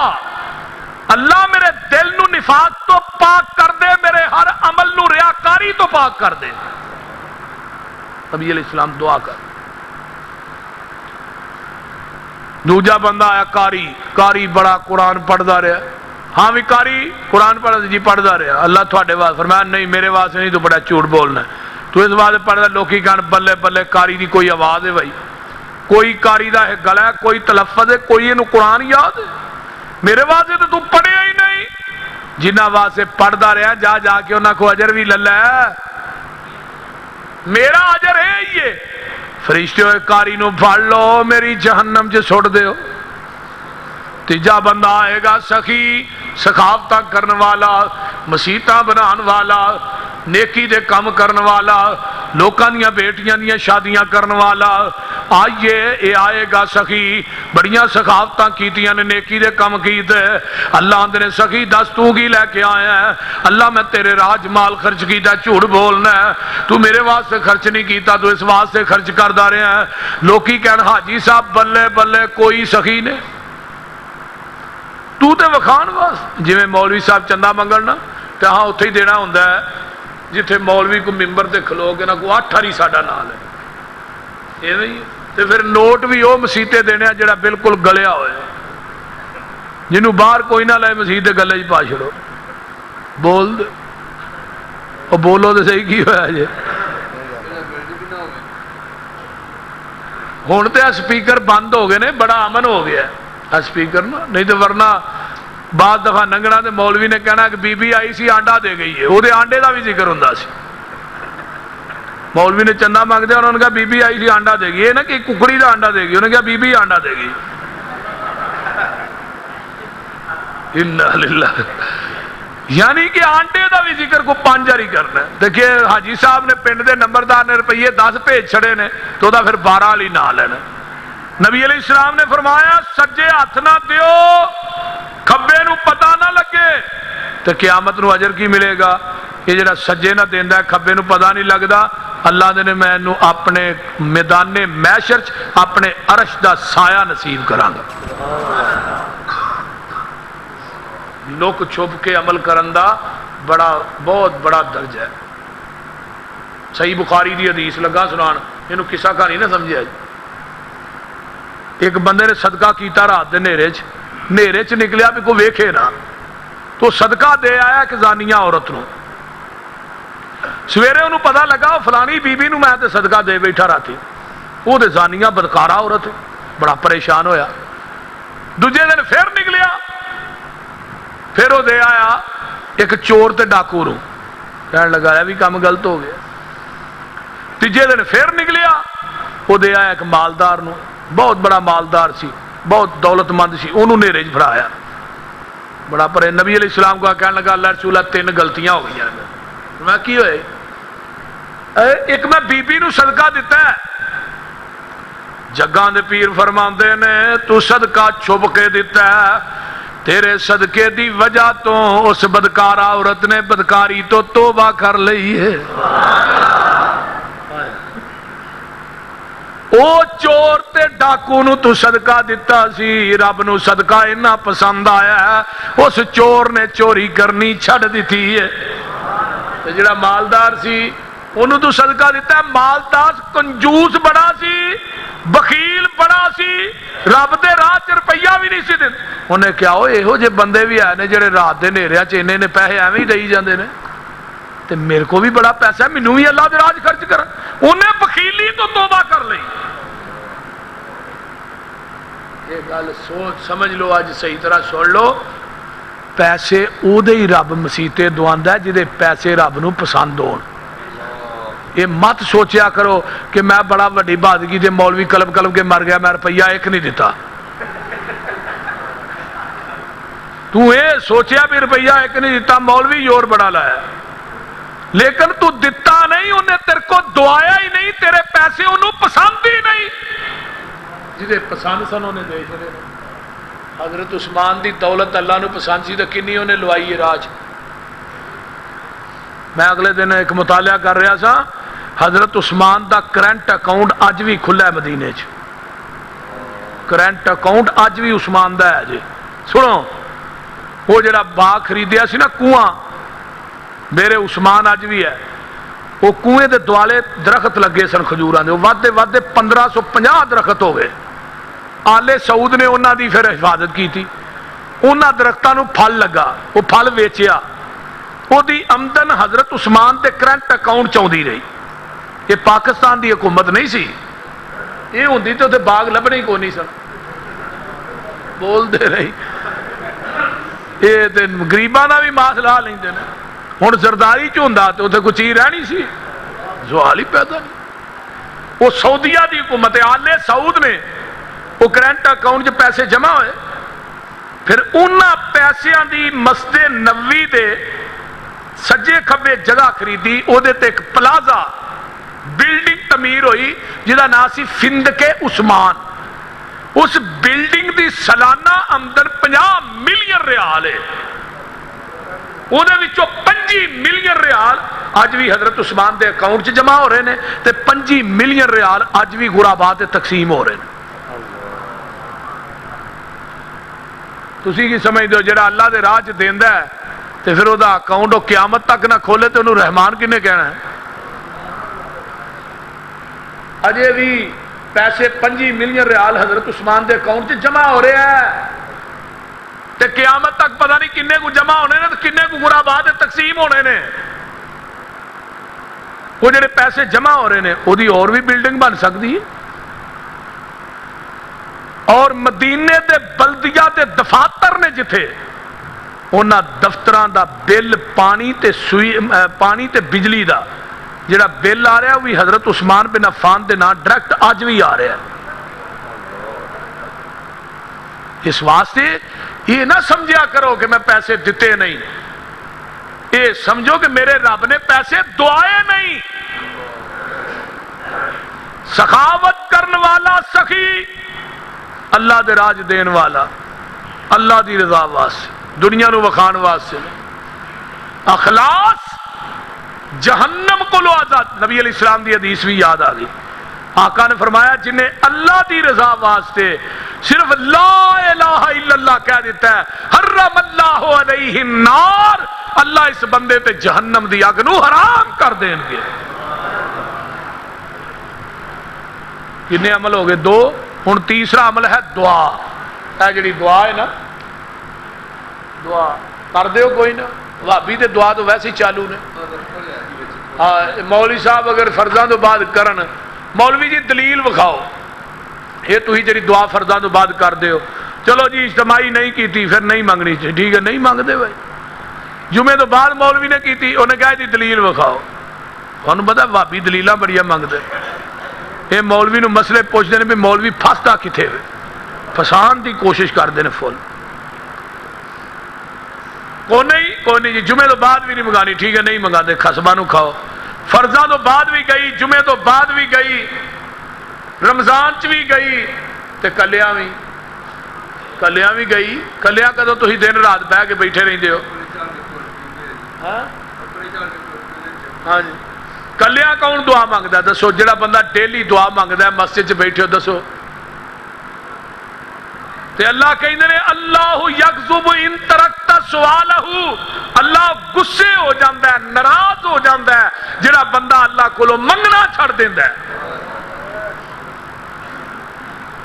اللہ میرے دل نو نفاق تو پاک کر دے، میرے ہر عمل نو ریاکاری تو پاک کر دے۔ نبی علیہ السلام دعا کر۔ دوجا بندہ آیا کاری بڑا قرآن پڑھدا رہا، ہاں بھی کاری قرآن پڑھدا جی پڑھدا رہا، اللہ تھوڑے واسطے فرمایا نہیں میرے واسطے نہیں، تو بڑا جھوٹ بولنا ہے تو اس واسطے پڑھدا۔ لوکی کہن بلے بلے کاری دی کوئی آواز ہے بھائی، کوئی کاری دا ہے گلا ہے، کوئی تلفظ ہے، کوئی انہوں قرآن یاد ہے؟ میرے واسطے تو پڑھیا ہی نہیں۔ جنہ واسطے پڑھدا رہا جا جا کے انہاں کو اجر بھی للہ ہے، میرا اجر ہے یہ۔ فرشتے ہوئے کاری نو پھڑ لو میری جہنم چ سٹ دیو۔ تیجا بندہ آئے گا سخی سخاوتاں کرن والا، مسیتاں بنان والا، نیکی دے کم کرن والا، لوکاں دیاں بیٹیاں دیاں شادیاں کرن والا۔ آئیے اے آئے گا سخی بڑیاں سخاوتاں کیتیاں نے، نیکی دے کم کیتے، اللہ آندے نے سخی دس تو کی لے کے آیا ہے؟ اللہ میں تیرے راج مال خرچ کیتا، جھوٹ بولنا ہے تو میرے واسطے خرچ نہیں کیتا، تو اس واسطے خرچ کردا رہا ہے۔ لوکی کہن حاجی صاحب بلے بلے کوئی سخی نے، تو تے وکھان واسطے جی میں مولوی صاحب چندہ منگنا تے ہاں اتھے ہی دینا ہوندا ہے جتھے مولوی کو ممبر تے کھلو کے نہ کو 8 ہری ساڈا نال ہے، یہ نہیں تے پھر نوٹ بھی وہ مسیتے دینے جڑا بالکل گلیا ہوئے، جنہوں باہر کوئی نہ لائے مسیتے گلے پا چھڑو، بول دے وہ بولو تو صحیح کی ہوا جی۔ ہوں تو سپیکر بند ہو گئے نے، بڑا امن ہو گیا سپیکر نا، نہیں تو ورنہ بعض دفعہ ننگنا تے مولوی نے کہنا کہ بی بی آئی سی آنڈا دے گئی ہے، وہ آنڈے دا بھی ذکر ہوندا سی۔ مولوی نے چندہ مانگ دیا، انہوں نے کہا بی بی آئی سی آنڈا دے گی، یہ نا کہ ککڑی دا آنڈا دے گی، انہوں نے کہا بی بی آنڈا دے گی۔ انا للہ، یعنی کہ آنڈے دا بھی ذکر کو 5 جاری کرنا ہے۔ دیکھیے حاجی صاحب نے پنڈ دے نمبردار نے روپیے 10 بھیج چھڑے نے تو دا پھر 12 والی نہ لینا۔ نبی علیہ السلام نے فرمایا سجے ہاتھ نہ دیو کھبے نو پتہ نہ لگے، تو قیامت نو اجر کی ملے گا؟ یہ جڑا سجے نہ دیندا ہے کھبے نو پتہ نہیں لگدا، اللہ نے میں نو اپنے میدان محشر اپنے عرش دا سایہ نصیب کراں گا۔ لک چھپ کے عمل کرن دا بہت بڑا درجہ ہے۔ صحیح بخاری دی حدیث لگا سنان، یہ قصہ کہانی نہ سمجھے جی۔ ایک بندے نے صدقہ کیتا رات دے نیرے چ نکلیا بھی کوئی ویکھے نہ، تو صدقہ دے آیا ایک زانیہ عورت نو۔ سویرے انہوں پتہ لگا فلانی بی بی نو میں تے صدقہ دے بیٹھا راتی، وہ تے زانیہ بدکارا عورت ہے، بڑا پریشان ہویا۔ دوجے دن پھر نکلیا، پھر وہ دے آیا ایک چور تے ڈاکو نو، کہنے لگا ہے بھی کام غلط ہو گیا۔ تیجے دن پھر نکلیا، وہ دے آیا ایک مالدار نو، بہت بڑا مالدار سی، بہت دولت مند سی، انہوں نے نیرے پھڑایا۔ بڑا پرے نبی علیہ السلام کو کہنے لگا اللہ رسول اللہ 3 غلطیاں ہو گئی ہیں۔ میں کی ہوئے؟ ایک میں بی بی نو صدقہ دیتا ہے، جگاں دے پیر فرماندے نے تو صدقہ چھپ کے دیتا ہے، تیرے صدقے دی وجہ تو اس بدکارہ عورت نے بدکاری تو توبہ کر لئی ہے۔ او چور تے ڈاکو نو تو صدقہ دیتا سی، رب نو صدقہ اتنا پسند آیا ہے اس چور نے چوری کرنی چھڑ دیتی ہے۔ جڑا مالدار سی انہوں تو صدقہ دیتا ہے، مالدار کنجوس بڑا سی، بخیل بڑا سی، رب دے راہ چ روپیہ بھی نہیں سی دے۔ انہیں کیا ہو یہو جے بندے بھی آئے نے جڑے رات دے نیرے چ انہیں پیسے ایویں ہی دئی جاندے نے، تے میرے کو بھی بڑا پیسہ ہے، مینوں بھی اللہ دے راہ خرچ کر۔ انہیں بخیلی تو توبہ کر لئی۔ یہ گل سوچ سمجھ لو، اج صحیح طرح سن لو، پیسے او دے ہی رب مسیتے دواندا ہے جدے پیسے رب نو پسند ہون۔ یہ مت سوچیا کرو کہ میں بڑا وڈی بادگی دے مولوی کلب کلب کے مر گیا میں روپیہ ایک نہیں دیتا۔ تو یہ سوچیا بھی روپیہ ایک نہیں دیتا، مولوی یور بڑا لایا، لیکن تو دیتا نہیں، انہیں تیرے کو دعایا ہی نہیں، تیرے پیسے انہوں پسند ہی نہیں، جدے پسند سن انہیں دے چھڑے۔ حضرت عثمان دی دولت اللہ نو پسند سی تو کنی انہیں لوائی راج۔ میں اگلے دن ایک مطالعہ کر رہا سا، حضرت عثمان دا کرنٹ اکاؤنٹ اج بھی کھلا ہے مدینے چ، کرنٹ اکاؤنٹ اج بھی عثمان دا ہے جی۔ سنو، وہ جڑا باغ خریدیا سی نا کنواں، میرے عثمان اج بھی ہے، وہ کنویں دے دوالے درخت لگے سن کھجوراں دے، ودے ودے 1550 درخت ہو گئے۔ آلے سعود نے انہاں دی پھر حفاظت کی تھی، انہاں درختاں نو پھل لگا، وہ پھل ویچیا، وہ دی آمدن حضرت عثمان دے کرنٹ اکاؤنٹ چاہتی رہی۔ یہ پاکستان دی حکومت نہیں سی، یہ ہوندی تو تے باغ لبنے ہی کو نہیں سن، بول دے رہی۔ یہ تے غریباں دا بھی ماس لا لیندے نے۔ ہن زرداری چ ہوندا تے اوتھے کوئی چیز رہنی سی، سوال ہی پیدا نہیں۔ وہ سعودیہ دی حکومت آلے سعود نے وہ کرنٹ اکاؤنٹ چ پیسے جمع ہوئے، پھر انہاں پیسیاں دی مسجد نبوی دے سجے کھبے جگہ خریدی، او دے تے ایک پلازا بلڈنگ تعمیر ہوئی جہاں نام سی فندق عثمان۔ اس بلڈنگ دی سالانہ آمدن 50 ملین ریال ہے، وہ 25 ملین ریال اج بھی حضرت عثمان دے اکاؤنٹ چ جمع ہو رہے ہیں، تے 25 ملین ریال اج بھی غرباء تقسیم ہو رہے ہیں۔ تسی کی سمجھتے ہو جڑا اللہ دے راہ چ دیندا ہے تے پھر وہ اکاؤنٹ وہ قیامت تک نہ کھولے تو انہوں رحمان کنے کہنا ہے؟ اجے بھی پیسے 25 ملین ریال حضرت عثمان دے اکاؤنٹ سے جمع ہو رہے ہیں، تے قیامت تک پتہ نہیں کنے کو جمع ہونے نے تو کنے کو غرباء تقسیم ہونے نے۔ وہ جڑے پیسے جمع ہو رہے ہیں وہ دی اور بھی بلڈنگ بن سکتی ہے۔ اور مدینے دے بلدیہ دے دفاتر نے جتھے انہاں دفتران دا بل پانی تے بجلی دا جڑا بل آ رہا ہے وہ بھی حضرت عثمان بن عفان دے نام ڈائریکٹ اج بھی آ رہا ہے۔ اس واسطے یہ نہ سمجھا کرو کہ میں پیسے دیتے نہیں، یہ سمجھو کہ میرے رب نے پیسے دعائے نہیں۔ سخاوت کرن والا سخی، اللہ دے راج دین والا، اللہ دی رضا واسطے، دنیا نو وکھان واسطے۔ اخلاص جہنم کو لو آزاد، نبی علیہ السلام دی حدیث بھی یاد آ گئی۔ آقا نے فرمایا جنہیں اللہ دی رضا واسطے صرف لا الہ الا اللہ کہہ دیتا ہے، حرم اللہ علیہ النار، اللہ اس بندے تے جہنم دی اگ نو حرام کر دیں گے۔ کنے عمل ہو گئے؟ 2. ہن تیسرا عمل ہے دعا. اے جڑی دعا ہے نا، دعا کر دیو کوئی نہ. بھابی تے دعا تو ویسے ہی چالو نے. ہاں مولوی صاحب اگر فرضاں تو بعد کرن، مولوی جی دلیل وکھاؤ، یہ تھی جی دعا فرضاں تو بعد کر دیو. چلو جی اجتماعی نہیں کیتی پھر نہیں منگنی چاہیے. ٹھیک ہے، نہیں منگتے بھائی. جمعے تو بعد مولوی نے کیتی، انہیں کہا جی دلیل وکھاؤ. تمہیں پتا بھابی دلیلاں بڑیاں منگتے. یہ مولوی نو مسئلے پوچھتے ہیں بھی مولوی پھستا کتنے ہوئے، پھسان کی کوشش کرتے ہیں فل. کوئی نہیں جی جمعے تو بعد بھی نہیں منگانی. ٹھیک ہے، نہیں منگاتے، خسبہ نو کھاؤ. فرضاں تو بعد بھی گئی، جمعے تو بعد بھی گئی، رمضان چ بھی گئی، تے کلیاں بھی گئی. کلیاں کدو تھی دن رات بہ کے بیٹھے رہتے ہو؟ ہاں جی. کلیاں کون دعا منگتا ہے دسو؟ جڑا بندہ ڈیلی دعا منگتا ہے مسجد چ بیٹھے ہو دسو. تے اللہ کہندے نے اللہ یغضب ان ترکت سوالہ، اللہ غصے ہو جاندا ہے، ناراض ہو جاندا ہے جڑا بندہ اللہ کولو منگنا چھڑ دیندا ہے.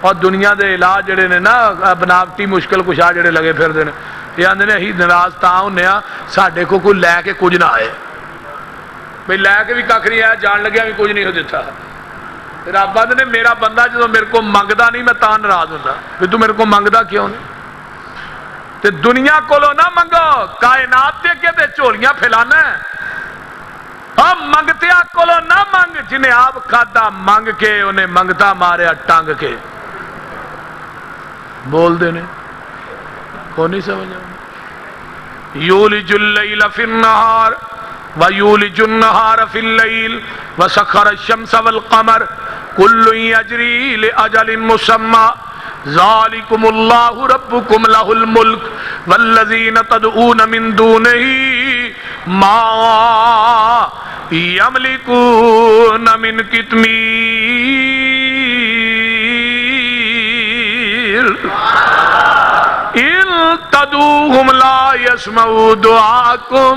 اور دنیا دے علاج جڑے نے نا بناوٹی مشکل کشا جڑے لگے پھردے نے، یہ آندے نے اسی ناراض تاں ہونے ہاں ساڈے کو کوئی لے کے کچھ نہ آئے. بھئی لے کے بھی کھ نہیں آیا، جان لگیا بھی کچھ نہیں ہو دیتا. رب آندے نے میرا بندہ جدو میرے کو منگدا نہیں میں تاں ناراض ہوتا کہ تو میرے کو منگدا کیوں نہیں. تے دنیا کولو نہ منگو، کائنات دے کے تے جھولیاں پھیلانا ہے. ہم منگتیا کولو نہ منگ، جنہیں آپ کھادا منگ کے انہیں منگتا ماریا ٹنگ کے. بول دے نے کو نہیں سمجھا. یولج اللیل فی النہار وَيُولِجُ النَّهَارَ فِي اللَّيْلِ وَسَخَّرَ الشَّمْسَ وَالْقَمَرَ كُلٌّ يَجْرِي لِأَجَلٍ مُّسَمًّى ذَلِكُمُ اللَّهُ رَبُّكُمْ لَهُ الْمُلْكُ وَالَّذِينَ تَدْعُونَ مِن دُونِهِ مَا يَمْلِكُونَ مِن قِطْمِيرٍ إِن تَدْعُوهُمْ لَا يَسْمَعُوا دُعَاءَكُمْ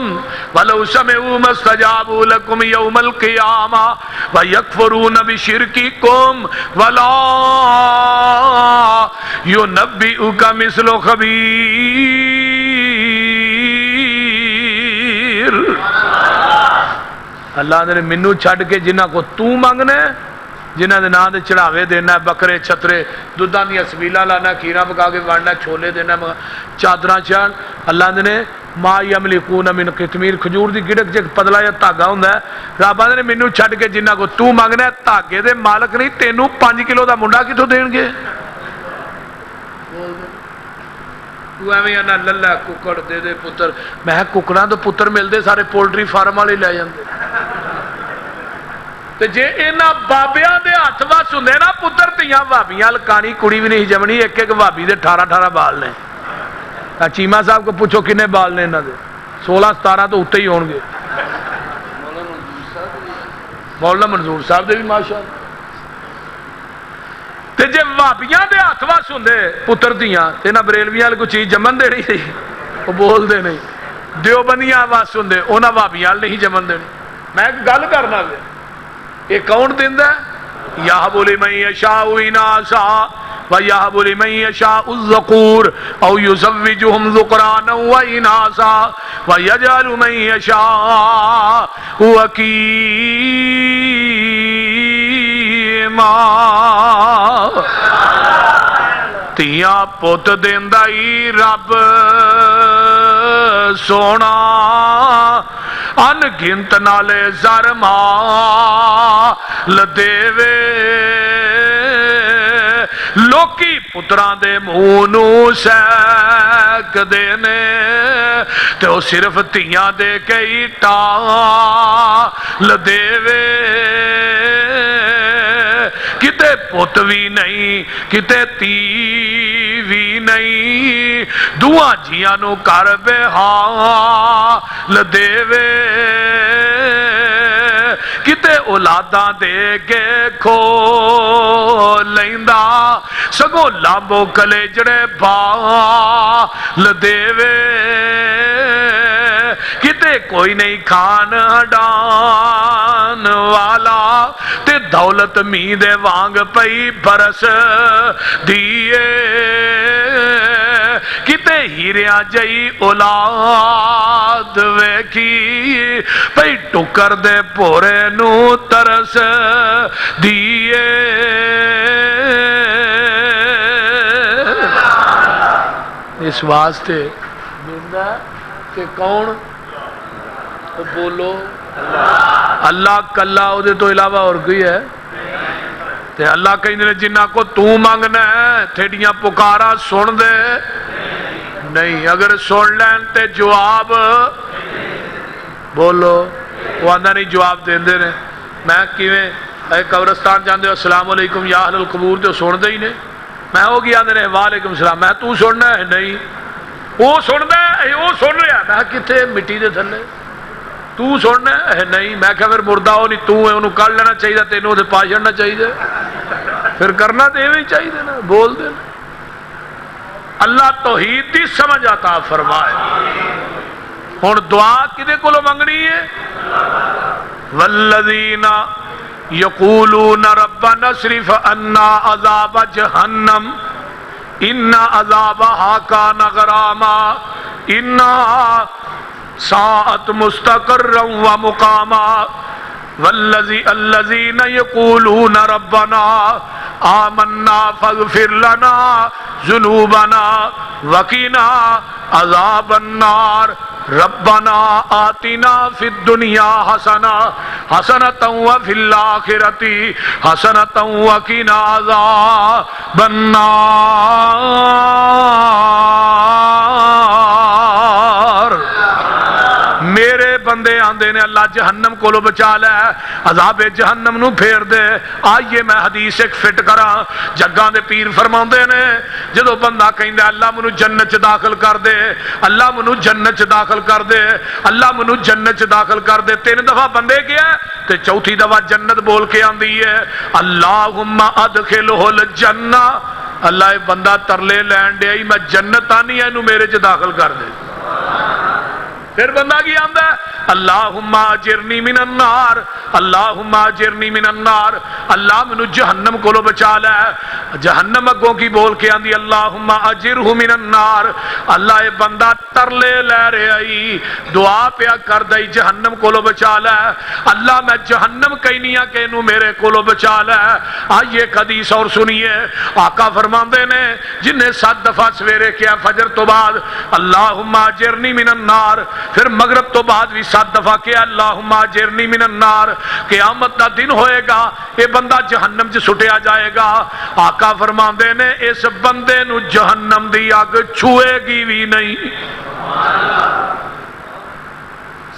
وَلَوْ سَمِعُوا مَا اسْتَجَابُوا لَكُمْ يَوْمَ الْقِيَامَةِ وَيَكْفُرُونَ بِشِرْكِكُمْ وَلَا يُنَبِّئُكَ مِثْلُ خَبِيرٍ. اللہ نے منو چھڑ کے جنہ کو تو مانگنے، جنہ دے نام دے چڑھاوے دینا، بکرے چھترے دودھاں دیا سبیلاں لانا، کھیرا پکا کے وانڈنا، چھولے دینا، چادراں چان. اللہ نے ما یملکون من قطمیر، کھجور دی گڑک جے پتلا یا دھاگا ہوندا ہے. رب نے مینوں چھڈ کے جنہ کو تو مانگنا ہے دھاگے دے مالک نہیں، تینوں 5 کلو دا منڈا کتھوں دین گے؟ تو ایویں آنا للا ککڑ دے دے پتر. میں ککڑاں تو پتر ملدے سارے پولٹری فارم والے لے جاندے. تے جے انہاں بابیاں دے ہاتھ وس ہوندے نا پتر تیاں بھابیاں لکانی کڑی بھی نہیں جمنی. ایک ایک بھابی دے 18 بال نے. چیمہ صاحب کو پوچھو کنے بال نے انہاں دے؟ 16-17 تو اتنے ہی ہون گے. مولانا منظور صاحب دے بھی ماشاءاللہ. تے جے بھابیاں دے ہاتھ وس ہوندے پتر دیاں تے انہاں بریلویاں والے کوئی چیز جمن دینی سی؟ وہ بول دے نہیں. دیوبندیاں وس ہوندے انہاں بھابیاں نہیں جمن دینی. میں ایک گل کرنا پیا، یہ کون دیندا ہے؟ یہب لمن یشاء اناثا وَيَهَبُ لِمَن يَشَاءُ الذُّكُورَ أَوْ يُزَوِّجُهُمْ ذُكْرَانًا وَإِنَاثًا وَيَجْعَلُ مَن يَشَاءُ عَقِيمًا. تیاں پت دیندا ہی رب سونا، ان گنت نالے زر مال دیوے. لوکی پتران دے مونو سیک دینے تے وہ صرف تیاں دے کئی ٹال دیوے. کتے پت بھی نہیں کتے تی بھی نہیں، دعا جیاں نو کر بے حال دیوے. کتے اولاداں دے کے کھو لیندا، سگو لامبو کلے جڑے بال دیوے. کتے کوئی نہیں کھان ڈان جان والا تے دولت می دے وانگ پئی برس دیے کتے ہیریاں جئی اولاد ویکھی پئی ٹکر دے پورے نو ترس دیے اس واسطے بندہ کہ کون بولو اللہ کلا او تو علاوہ اور کوئی ہے تے اللہ کہیں جنہ کو تو مانگنا ہے تھیڑیاں پکارا سن دے نہیں اگر سن لین تے جواب بولو وہ آندہ نہیں جواب دیں دے رہے میں کیویں اے قبرستان جاندے ہو السلام علیکم یا اہل القبور تے سن دے ہی نہیں میں ہو گیا آندے رہے وعلیکم السلام میں تو سننا ہے نہیں وہ سننا ہے وہ سن رہا میں کتے مٹی دے تھلے تو سننا ہے نہیں میں کہا پھر مردہ ہو نہیں تو ہے انہوں کر لینا چاہیے تینوں دے پاس جڑنا چاہیے پھر کرنا تو یہ چاہیے نا بول دے اللہ توحید دی سمجھ عطا فرمائے ہن دعا کدے کولوں منگنی ہے والذین یقولون ربنا اصرف عنا عذاب جہنم ان عذابها کان غراما ان ساعت مستقرا ومقاما والذین یقولون ربنا آمنا فاغفر لنا ذنوبنا وقنا عذاب النار ربنا آتنا فی الدنیا حسنۃ وفی الآخرۃ حسنۃ وقنا عذاب النار میرے بندے آندے نے اللہ جہنم کو لو بچا لے عذاب جہنم نو پھیر دے آئیے میں حدیث ایک فٹ کرا جگاں دے پیر فرماندے نے جدو بندہ کہندے اللہ منو جنت داخل کر دے اللہ منو جنت داخل کر دے اللہ منو جنت داخل کر دے 3 دفعہ بندے کیا تے چوتھی دفعہ جنت بول کے آندی ہے اللہم ادخلہ الجنہ اللہ اے بندہ ترلے لین دے میں جنت آنی ہے انو میرے چ داخل کر دے پھر بندہ کی آندہ ہے اللہم اجرنی من النار اللہم اجرنی من النار اللہ منو جہنم کو لو بچا لے جہنم اگوں کی بول کے آندی اللہم اجرہ من النار اللہ اے بندہ ترلے لے رہے آئی دعا پیا کر دائی جہنم کو لو بچا لے اللہ میں جہنم کہنیا کہ انو میرے کو لو بچا لے آئیے ایک حدیث اور سنیے آقا فرماندے نے جنہیں 7 دفعہ سویرے کیا فجر تو بعد اللہم اجرنی من النار پھر مغرب تو بعد بھی 7 دفعہ کیا اللہم اجرنی من النار قیامت دا دن ہوئے گا یہ بندہ جہنم سے سٹیا جائے گا آقا فرماندے نے اس بندے نو جہنم دی آگ چھوئے گی بھی نہیں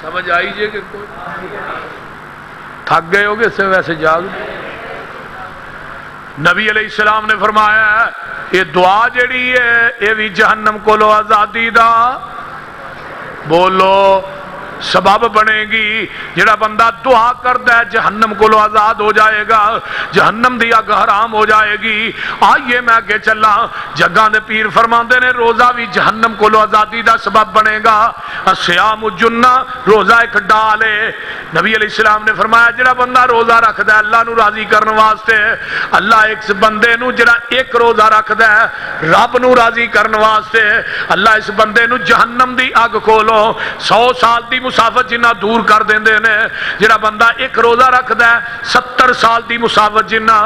سمجھ آئی جے کہ کوئی تھک گئے ہوگے سے ویسے جاگ نبی علیہ السلام نے فرمایا یہ دعا جڑی ہے یہ بھی جہنم کو لو آزادی دا بولو سبب بنے گی جڑا بندہ دعا کرتا ہے جہنم کو لو آزاد ہو جائے گا جہنم دی اگ حرام ہو جائے گی آئیے میں کہ چلا جگاں دے پیر فرماندے نے روزہ بھی جہنم کو لو آزادی دا سبب بنے گا الصیام جنہ روزہ ایک ڈال ہے نبی علیہ السلام نے فرمایا جڑا بندہ روزہ رکھدا ہے اللہ نو راضی کرنے واسطے اللہ ایک بندے نو جڑا ایک روزہ رکھدا ہے رب نو راضی کرنے واسطے اللہ اس بندے نو جہنم دی اگ کولو 100 سال دی مسافت جنہ دور کر دیندے نے جڑا بندہ ایک روزہ رکھدا ہے 70 سال دی مسافت جنہ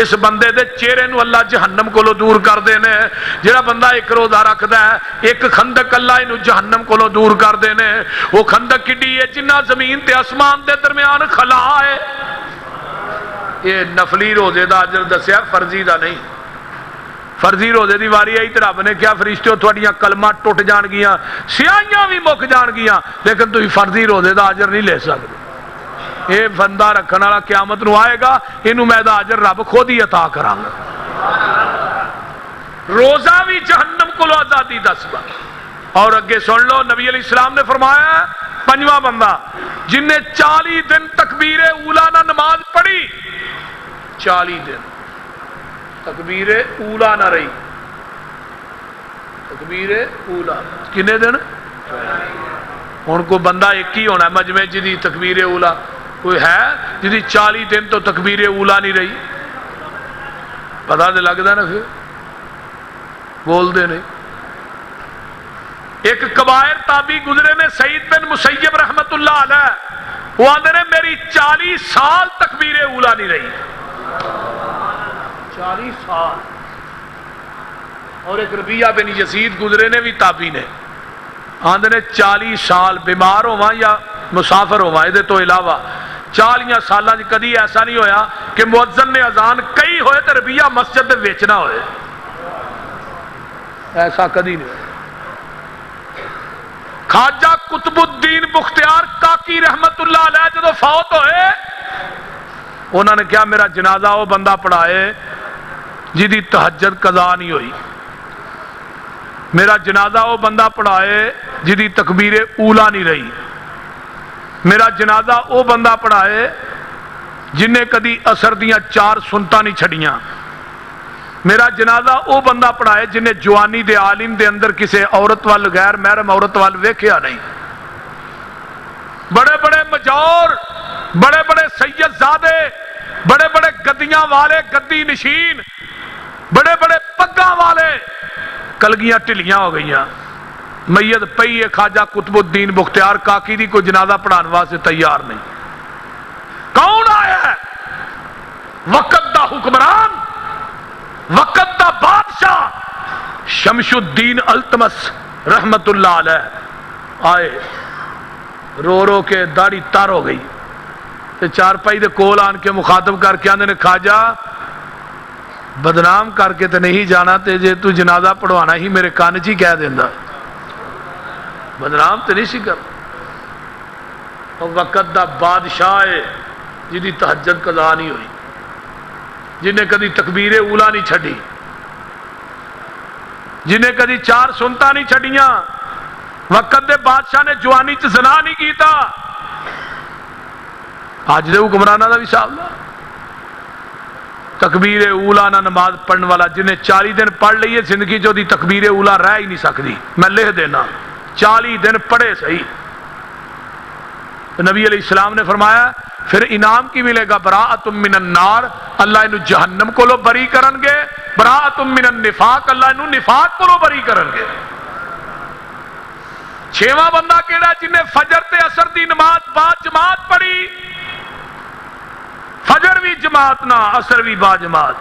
اس بندے دے چہرے نو اللہ جہنم کو لو دور کر دینے جڑا بندہ ایک روزہ رکھدا ہے ایک خندق اللہ انو جہنم کو لو دور کر دینے وہ خندق کڈی ہے جنہ زمین تے آسمان دے درمیان خلا ہے یہ نفلی روزے دا اجر دسیا فرضی دا نہیں فرضی روزے دی واری آئی تے رب نے کیا فرشتو تھوڑیاں کلمہ ٹوٹ جان گیاں سیاہیاں بھی مک جان گیاں لیکن تو فرضی روزے دا اجر نہیں لے سکتے یہ بندہ رکھنے والا قیامت نو آئے گا انہوں میں دا اجر رب خود ہی عطا کرا گا روزہ بھی جہنم کو لو آزادی دس با اور اگے سن لو نبی علیہ السلام نے فرمایا 5واں بندہ جن نے 40 دن تکبیر اولا نہ نماز پڑھی 40 دن تکبیر اولا نہ رہی تکبیر اولا کنے دن ان کو بندہ ایک ہی ہونا مجمع جی تکبیر اولا کوئی ہے جی 40 دن تو تکبیر اولا نہیں رہی؟ پتا تو لگتا نا، پھر بولتے نہیں۔ ایک کبائر تابعی گزرے نے سعید بن مسیب رحمت اللہ علیہ، وہ آدھے نے میری 40 سال تکبیر اولا نہیں رہی، 40 سال۔ اور ایک ربیہ بن یزید گزرے نے بھی تابعی نے، آدھے نے 40 سال بیمار ہوا یا مسافر ہوا، یہ تو علاوہ 40 سالہ کدی ایسا نہیں ہویا کہ مؤذن نے اذان کئی ہوئے تو ربیہ مسجد میں ویچنا ہوئے، ایسا کدی نہیں ہویا۔ خواجہ قطب الدین بختیار کاکی رحمت اللہ علیہ جدو فوت ہوئے، انہوں نے کیا میرا جنازہ وہ بندہ پڑھائے جدی تہجد قضا نہیں ہوئی، میرا جنازہ وہ بندہ پڑھائے جدی تکبیر اولا نہیں رہی، میرا جنازہ وہ بندہ پڑھائے جنہیں کدی اثر دیاں 4 سنتاں نہیں چھڑیاں، میرا جنازہ وہ بندہ پڑھائے جنہیں جوانی دے عالم دے اندر کسے عورت وال غیر محرم عورت وال ویکھیا نہیں۔ بڑے بڑے مجور، بڑے بڑے سید زادے، بڑے بڑے گدیاں والے گدی نشین، بڑے بڑے پگاں والے کلگیاں ٹلیاں ہو گئیاں، میت پئی ہے خواجہ قطب الدین بختیار کاکی دی کوئی جنازہ پڑھان واسطے تیار نہیں۔ کون آیا ہے؟ وقت دا حکمران، وقت دا بادشاہ شمش الدین التمس رحمت اللہ علیہ آئے، رو رو کے داڑھی تار ہو گئی، تے چارپائی دے کول آن کے مخاطب کر کے آندے نے خواجہ بدنام کر کے تے نہیں جانا، تے جے تو جنازہ پڑھوانا ہی میرے کان چی کہہ دیندہ، بدنام تے نہیں سی کر۔ اور وقت دا بادشاہ ہے جدی تہجد قضا نہیں ہوئی، جنہیں کدی تکبیر اولا نہیں چھڑی، جنہیں کدی 4 سنتا نہیں چھڑیاں، وقت دے بادشاہ نے جوانی چ زنا نہیں کیتا، آج دے حکمرانہ دا بھی صاحب تکبیر اولا نہ نماز پڑھنے والا، جنہیں 40 دن پڑھ لئیے زندگی جو دی تکبیر اولا رہ ہی نہیں سکتی، میں لکھ دینا 40 دن پڑھے صحیح۔ نبی علیہ السلام نے فرمایا پھر انعام کی ملے گا، براءۃ من النار، اللہ انہوں جہنم کو لو بری کرن گے، براءۃ من النفاق، اللہ انہوں نفاق کو لو بری کرن گے۔ 6واں بندہ کیڑا جنہیں فجر تے اثر دی نماز با جماعت پڑھی، فجر بھی جماعت نہ اثر بھی با جماعت،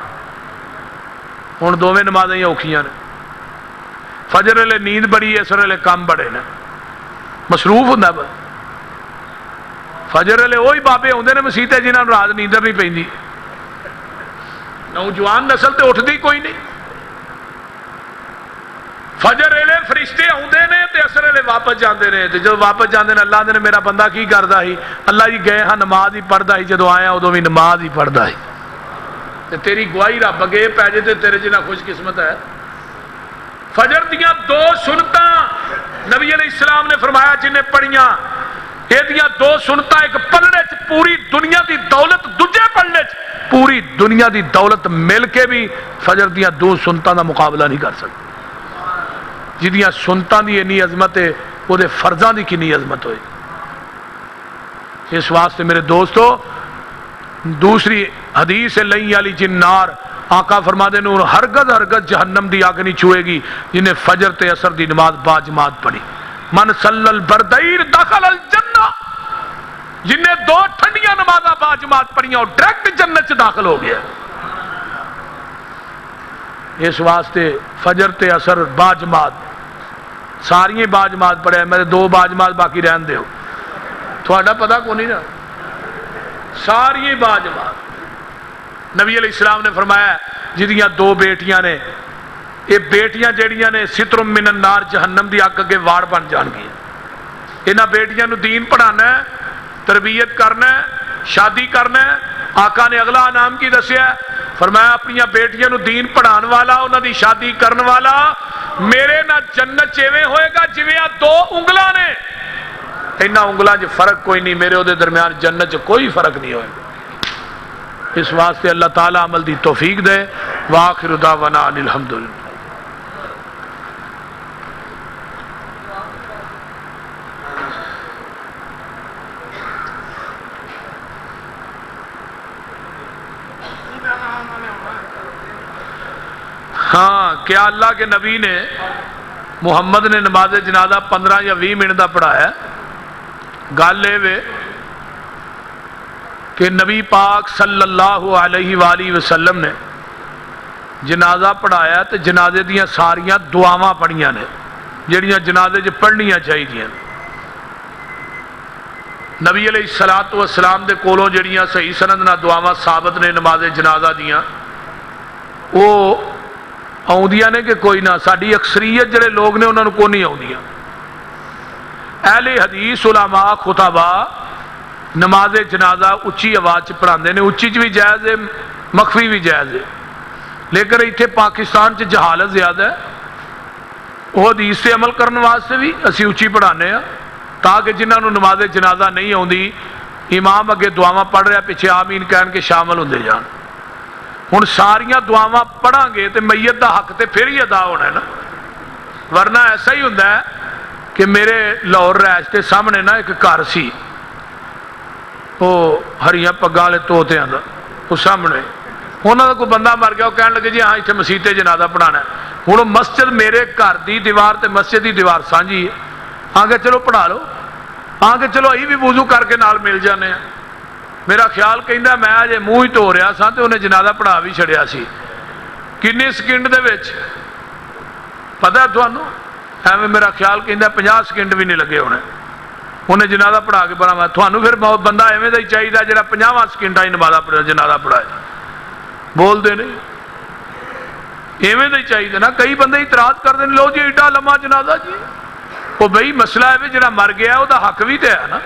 ہن دوویں نمازیں ہی اوکھیاں نے، فجر والے نیند بڑی، اثر والے کام بڑے نے، مصروف ہوندا ہے۔ فجر والے وہی بابے ہوندے نے مسیتے جنہاں نوں رات نیندر نہیں پیندی، نوجوان نسل تے اٹھدی کوئی نہیں۔ فجر ویلے فرشتے آندے نے تے اثر ویلے واپس جاندے نے، تے جدوں واپس جاندے نے اللہ نے میرا بندہ کی کردا سی، اللہ جی گئے ہاں نماز ہی پڑھدا سی، جدوں آیا ادوں بھی نماز ہی پڑھدا سی، تے تیری گواہی رب اگے پے جے تے تیرے جنہ خوش قسمت ہے۔ فجر دیاں 2 سنتاں نبی علیہ السلام نے فرمایا جنہیں پڑھیاں، یہ دیاں 2 سنتاں، ایک پلڑے چ پوری دنیا دی دولت، دوجے پلڑے چ پوری دنیا دی دولت مل کے بھی فجر دیاں 2 سنتاں دا مقابلہ نہیں کر سکتے۔ جدیاں سنتاں دی انی عظمت ہے، وہ دے فرضاں دی کنی عظمت ہوئی۔ اس واسطے میرے دوستو دوسری حدیث ہے لئی علی جنار، آقا فرما دے نور ہرگز ہرگز جہنم دی آگ نہیں چھوئے گی جنہیں فجر تے اثر دی نماز با جماعت پڑھی۔ من صلی البردیر دخل الجنہ، جنہیں 2 ٹھنڈیاں نمازاں با جماعت پڑھیاں اور ڈائریکٹ جنت سے داخل ہو گیا۔ اس واسطے فجر تے اثر با جماعت ساری با جماعت پڑھے، میرے 2 با جماعت باقی رہن دے ہو، تھوڑا پتہ کو نہیں نا، ساری با جماعت۔ نبی علیہ السلام نے فرمایا جدیاں 2 بیٹیاں نے، یہ بیٹیاں جیڑیاں نے ستر من النار، جہنم دی اگ اگے واڑ بن جان گی۔ انہاں بیٹیاں نو دین پڑھانا ہے، تربیت کرنا ہے، شادی کرنا ہے۔ آقا نے اگلا انعام کی دسیا ہے، فرمایا اپنی بیٹیاں نو دین پڑھان والا، انہاں دی شادی کرن والا میرے نہ جنت چیویں ہوئے گا جویں 2 انگلاں نے، انہاں انگلاں چ فرق کوئی نہیں، میرے دے درمیان جنت چ کوئی فرق نہیں ہوئے گا۔ اس واسطے اللہ تعالیٰ عمل دی توفیق دے۔ وآخر دعوانا ان الحمدللہ۔ ہاں کیا اللہ کے نبی نے محمد نے نماز جنازہ 15 یا 20 منٹ کا پڑھایا؟ گل یہ کہ نبی پاک صلی اللہ علیہ وآلہ وسلم نے جنازہ پڑھایا تو جنازے دیاں ساریاں دعاواں پڑھیاں نے جہڑیاں جنازے چ پڑھنیاں چاہیے. نبی علیہ الصلوۃ والسلام دے کولوں جڑیاں صحیح سند نال دعاواں ثابت نے نماز جنازہ دیاں وہ آؤندیاں نے کہ کوئی نہ. ساری اکثریت جڑے لوگ نے انہوں کو نہیں آؤندیاں. اہل حدیث علماء خطبا نماز جنازہ اچھی آواز پڑھاندے نے. اچھی چ بھی جائز ہے مخفی بھی جائز ہے. لیکن اتنے پاکستان چ جہالت زیادہ ہے. وہ حدیث سے عمل کرنے واسطے بھی اسی اچھی پڑھانے ہیں تاکہ جنہوں نماز جنازہ نہیں آتی امام اگے دعاواں پڑھ رہا پیچھے آمین کہن کے شامل ہوندے جان. ہن ساریاں دعاواں پڑھاں گے تو میت دا حق تے پھر ہی ادا ہونا ہے نا. ورنہ ایسا ہی ہوندا ہے کہ میرے لاہور رہائش کے سامنے نا ایک گھر سی وہ ہریاں پگاں والے طوطیاں دا وہ سامنے انہوں کا کوئی بندہ مر گیا وہ کہنے لگے جی ہاں اتنے مسیح جنازہ پڑھانا ہے. ہوں مسجد میرے گھر کی دیوار تے مسجد کی دیوار سانجھی ہے. آگے چلو پڑھا لو آگے چلو اہی بھی وضو کر کے نال مل جانے ہیں. میرا خیال کہندا میں اجے منہ ہی دھو رہا سا تو انہیں جنازہ پڑھا بھی چھڑیا سی. کنی سکنڈ دے وچ پتہ ہے تھانوں ایویں میرا خیال کہندا 50 سکنڈ بھی نہیں لگے ہونے انہیں جنازہ پڑھا کے بنا. تھانوں پھر بندہ ایویں دا ہی چاہیے جہاں 50 سکنڈاں ہی جنازہ پڑھائے. بولتے نہیں ایویں دا ہی چاہیے نا. کئی بندے اعتراض کرتے ہیں لو جی ایڈا لمحہ جنازہ جی. وہ بھائی مسئلہ ہے جڑا مر گیا وہ حق بھی تو ہے نا.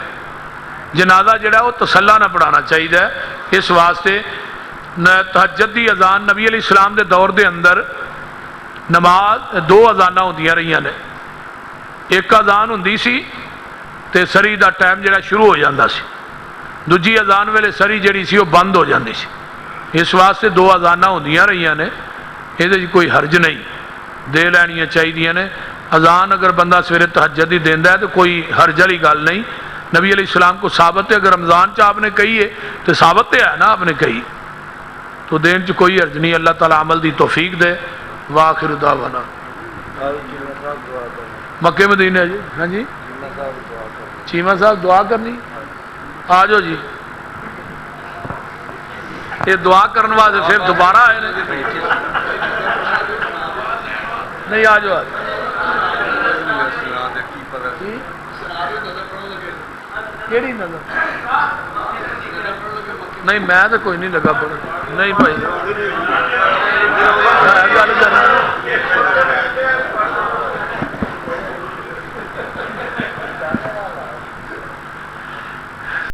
جنازہ جڑا وہ تسلا نہ پڑھانا چاہیے. اس واسطے تہجد دی اذان نبی علیہ السلام دے دور دے اندر نماز 2 اذاناں ہوندیاں رہیاں نے. ایک اذان ہوندی سی تے سری دا ٹائم جڑا شروع ہو جاندہ سی. دوجی اذان ویلے سری جڑی سی وہ بند ہو جاندی سی. اس واسطے 2 اذاناں ہوندیاں رہیاں نے. یہ کوئی حرج نہیں دے لینیاں چاہیے نے. اذان اگر بندہ سویرے تہجد ہی دیندا ہے تو کوئی حرج والی گل نہیں. نبی علیہ السلام کو ثابت ہے. اگر رمضان چ آپ نے کہی ہے تو ثابت ہے نا آپ نے کہی تو دین چ کوئی حرج نہیں. اللہ تعالیٰ عمل دی توفیق دے. وآخر دعوانا مکے مدینے جی. ہاں جی چیمہ صاحب دعا کرنی آ جاؤ جی. یہ دعا کرنے واسطے پھر دوبارہ آئے نہیں آ جاؤ. کیڑی نظر نہیں میں تو کوئی نہیں لگا پڑھ نہیں بھائی گل کرنا